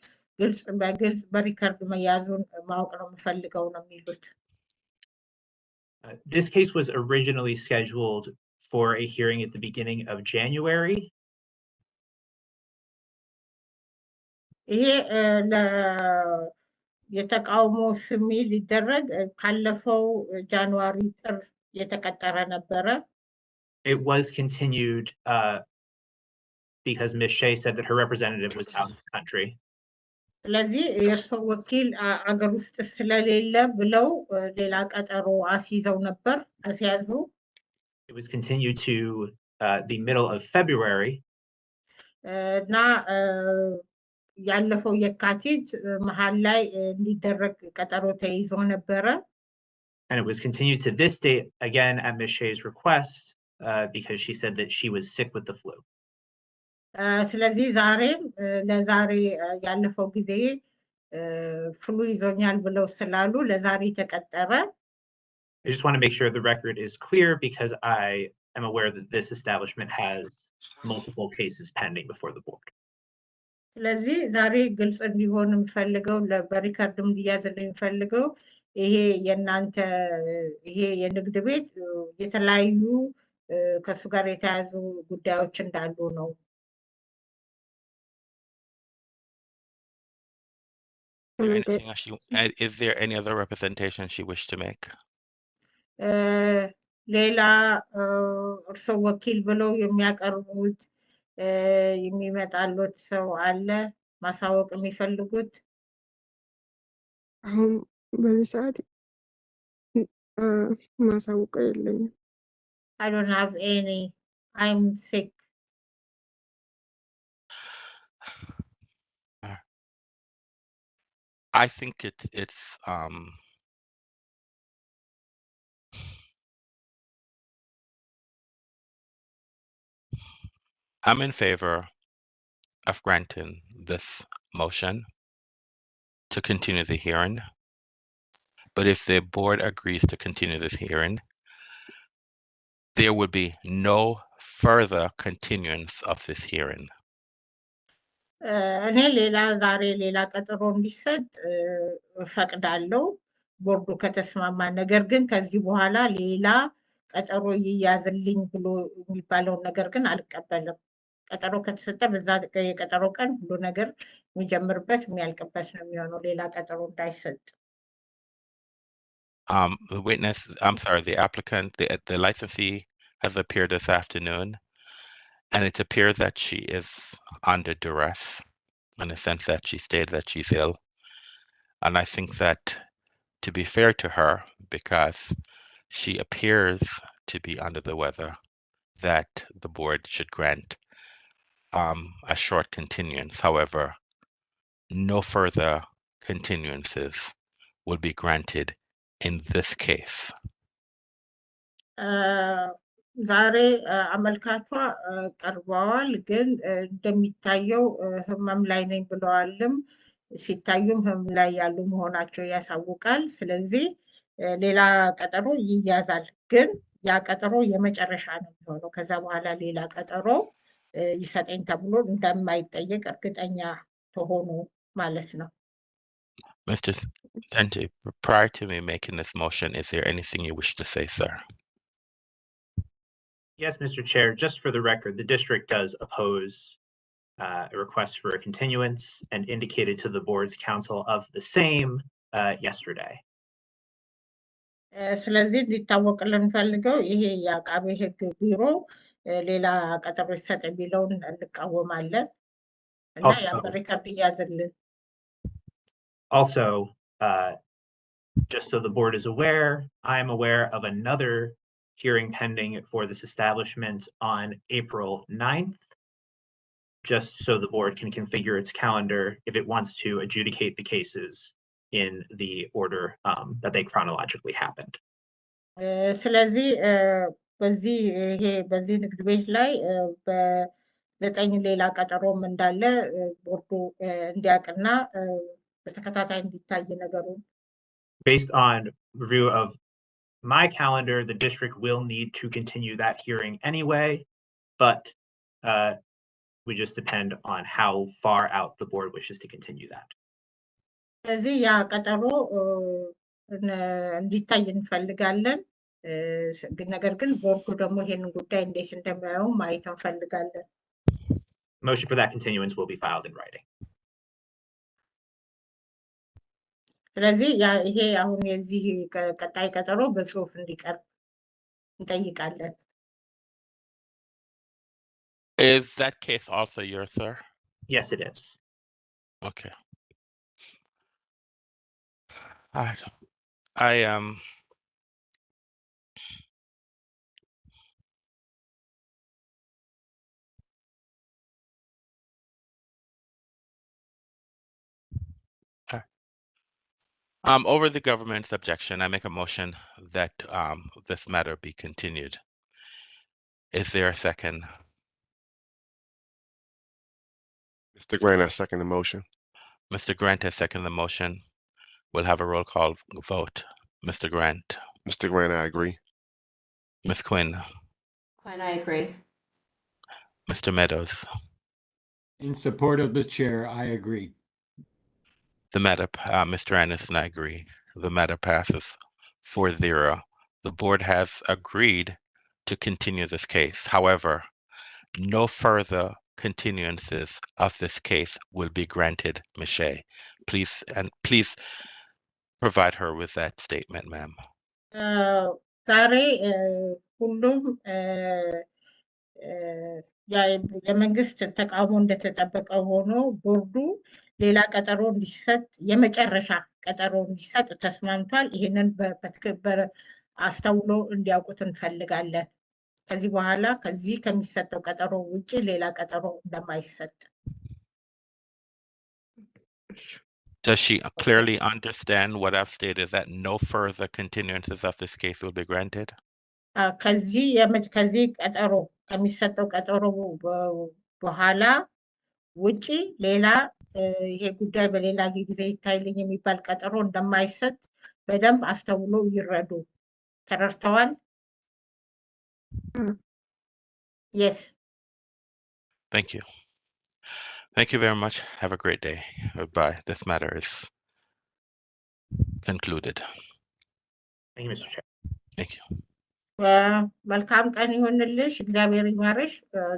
በግልጽ በሪካርድ መያዙን ማወቅ ነው የምፈልገው ነው የሚሉት። This case was originally scheduled for a hearing at the beginning of January. ይሄ የተቃውሞ ስሚ ሊደረግ ካለፈው ጃንዋሪ ጥር የተቀጠረ ነበረ። It was continued because Ms. Shea said that her representative was out of the country. ስለዚህ የእርሶ ወኪል አገር ውስጥ ስለሌለ ብለው ሌላ ቀጠሮ አስይዘው ነበር አስያዙ። It was continued to the middle of February. እና ያለፈው የካቲት መሃል ላይ እንዲደረግ ቀጠሮ ተይዞ ነበረ። And it was continued to this date again at Ms. Shea's request because she said that she was sick with the flu. ስለዚህ ዛሬም ለዛሬ ያለፈው ጊዜ ፍሉ ይዞኛል ብለው ስላሉ ለዛሬ ተቀጠረ። I just want to make sure the record is clear because I am aware that this establishment has multiple cases pending before the board. ስለዚህ ዛሬ ግልጽ እንዲሆን የምፈልገው በሪካርድም እንዲያዝልኝ የምፈልገው ይሄ የእናንተ ይሄ የንግድ ቤት የተለያዩ ከሱ ጋር የተያዙ ጉዳዮች እንዳሉ ነው። Is there any other representation she wished to make? ሌላ እርሶ ወኪል ብለው የሚያቀርቡት የሚመጣሉት ሰው አለ ማሳወቅ የሚፈልጉት? አሁን በዚህ ሰዓት ማሳወቀው የለኝም። I don't have any. I'm sick. I think it's I'm in favor of granting this motion to continue the hearing. But if the board agrees to continue this hearing, there would be no further continuance of this hearing. እኔ ዛሬ ሌላ ቀጠሮ እንዲሰጥ እፈቅዳለሁ ቦርዱ ከተስማማ። ነገር ግን ከዚህ በኋላ ሌላ ቀጠሮ ይያዝልኝ ብሎ የሚባለውን ነገር ግን አልቀበልም። ቀጠሮ ከተሰጠ በዛ የቀጠሮ ቀን ሁሉ ነገር የሚጀምርበት የሚያልቅበት ነው የሚሆነው። ሌላ ቀጠሮ እንዳይሰጥ። The applicant, the licensee has appeared this afternoon, and it appears that she is under duress in the sense that she stated that she's ill. And I think that to be fair to her, because she appears to be under the weather, that the board should grant a short continuance. However, no further continuances will be granted in this case. ዛሬ አመልካቿ ቀርበዋል፣ ግን እንደሚታየው ህመም ላይ ነኝ ብለዋልም። ሲታዩም ህመም ላይ ያሉ መሆናቸው ያሳውቃል። ስለዚህ ሌላ ቀጠሮ ይያዛል፣ ግን ያ ቀጠሮ የመጨረሻ ነው የሚሆነው። ከዛ በኋላ ሌላ ቀጠሮ ይሰጠኝ ተብሎ እንደማይጠየቅ እርግጠኛ ተሆኑ ማለት ነው። Mr. Dente, prior to me making this motion, is there anything you wish to say, sir? Yes, Mr. Chair, just for the record, the district does oppose a request for a continuance and indicated to the board's counsel of the same yesterday. ስለዚህ እንዲታወቅልን ፈልገው ይሄ የአቃቤ ሕግ ቢሮ ሌላ ቀጠሮ ይሰጥ የሚለውን እንቃወማለን እና ያን Also, በሪከርድ እያዝልን። also, just so the board is aware, I am aware of another hearing pending for this establishment on April 9th, just so the board can configure its calendar if it wants to adjudicate the cases in the order that they chronologically happened. ስለዚህ በዚህ ይሄ በዚህ ንግድ ቤት ላይ በ9 ሌላ ቀጠሮም እንዳለ ቦርዱ እንዲያውቅና በተከታታይ እንዲታይ ነገሩን Based on review of my calendar, the district will need to continue that hearing anyway, but we just depend on how far out the board wishes to continue that. ስለዚህ ያ ቀጠሮ እንዲታይ እንፈልጋለን። ነገር ግን ቦርዱ ደግሞ ይሄንን ጉዳይ እንዴት እንደሚያየው ማየት እንፈልጋለን። Motion for that continuance will be filed in writing. ስለዚህ ይሄ አሁን የዚህ ቀጣይ ቀጠሮ በጽሁፍ እንዲቀርብ እንጠይቃለን። Is that case also yours, sir? Yes, it is. Okay. I over the government's objection, I make a motion that this matter be continued. Is there a second? Mr. Grant, I second the motion. Mr. Grant has seconded the motion. We'll have a roll call vote. Mr. Grant. Mr. Grant, I agree. Ms. Quinn. Quinn, I agree. Mr. Meadows. In support of the chair, I agree. The matter, Mr. Anderson, I agree. The matter passes 4-0. The board has agreed to continue this case. However, no further continuances of this case will be granted, Ms. Shea. Please provide her with that statement, ma'am. ዛሬ ሁሉም የመንግስት ተቃውሞ እንደተጠበቀ ሆኖ ቦርዱ ሌላ ቀጠሮ እንዲሰጥ የመጨረሻ ቀጠሮ እንዲሰጥ ተስማምቷል። ይህንን በትክክል አስተውሎ እንዲያውቁት እንፈልጋለን። ከዚህ በኋላ ከዚህ ከሚሰጠው ቀጠሮ ውጪ ሌላ ቀጠሮ እንደማይሰጥ። Does she clearly understand what I've stated, that no further continuances of this case will be granted? ከዚህ ቀጠሮ ከሚሰጠው ቀጠሮ በኋላ ውጪ ሌላ ይሄ ጉዳይ በሌላ ጊዜ ይታይልኝ የሚባል ቀጠሮ እንደማይሰጥ በደንብ አስተውሎ ይረዱ። ተረድተዋል? Yes. Thank you. Thank you very much. Have a great day. Goodbye. This matter is concluded. Thank you, Mr. Chair. Thank you. መልካም ቀን ይሁንልሽ። እግዚአብሔር ይማርሽ።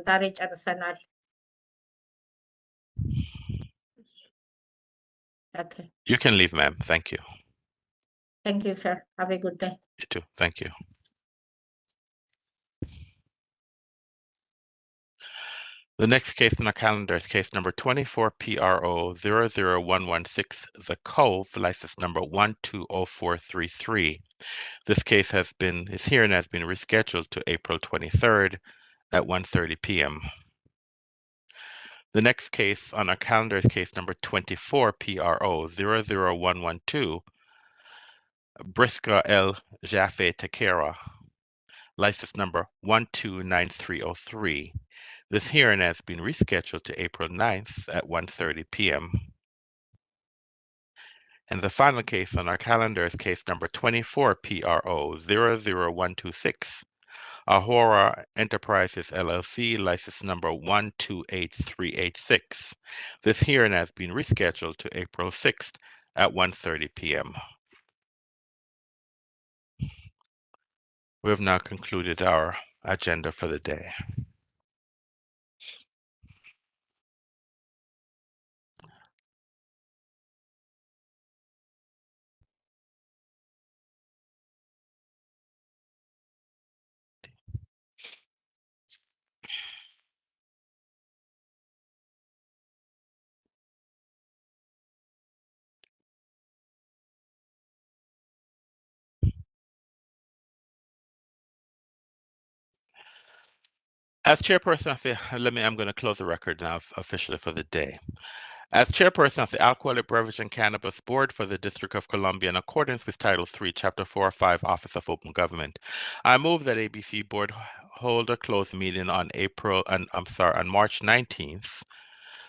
ዛሬ ጨርሰናል። Okay. You can leave, ma'am. Thank you. Thank you, sir. Have a good day. You too. Thank you. The next case on our calendar is case number 24PRO00116, The Cove, license number 120433. This case is hearing has been rescheduled to April 23rd at 1:30 p.m. The next case on our calendar is case number 24PRO00112, Briska L. Jaffe Takera, license number 129303. This hearing has been rescheduled to April 9th at 1:30 p.m. And the final case on our calendar is case number 24PRO00126, Ahora Enterprises LLC, license number 128386. This hearing has been rescheduled to April 6th at 1:30 p.m. We have now concluded our agenda for the day. As chairperson of the, I'm going to close the record now officially for the day. As chairperson of the Alcoholic Beverage and Cannabis Board for the District of Columbia, in accordance with Title III, Chapter 405, Office of Open Government, I move that ABC Board hold a closed meeting on March 19th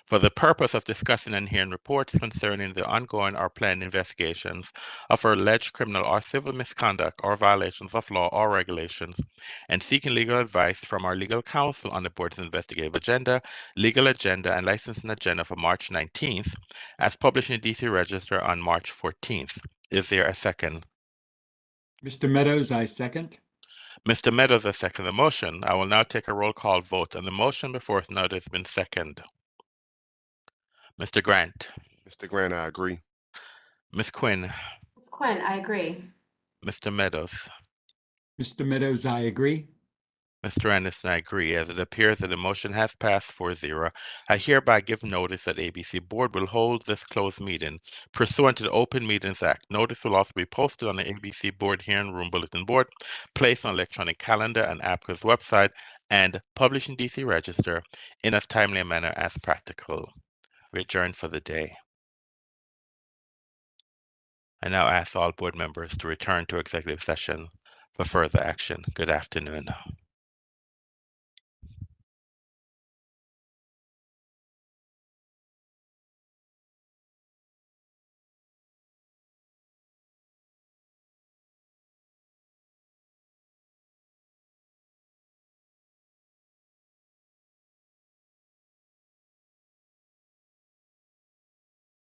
for the purpose of discussing and hearing reports concerning the ongoing or planned investigations of alleged criminal or civil misconduct or violations of law or regulations, and seeking legal advice from our legal counsel on the board's investigative agenda, legal agenda, and licensing agenda for March 19th, as published in the DC Register on March 14th. Is there a second? Mr. Meadows, I second. Mr. Meadows has seconded the motion. I will now take a roll call vote on the motion before us now that has been seconded. Mr. Grant. Mr. Grant, I agree. Ms. Quinn. Ms. Quinn, I agree. Mr. Meadows. Mr. Meadows, I agree. Mr. Anderson, I agree. As it appears that the motion has passed 4-0, I hereby give notice that ABC Board will hold this closed meeting pursuant to the Open Meetings Act. Notice will also be posted on the ABC Board Hearing Room Bulletin Board, placed on electronic calendar and ABCA's website, and published in DC Register in as timely a manner as practical. We adjourn for the day. I now ask all board members to return to executive session for further action. Good afternoon.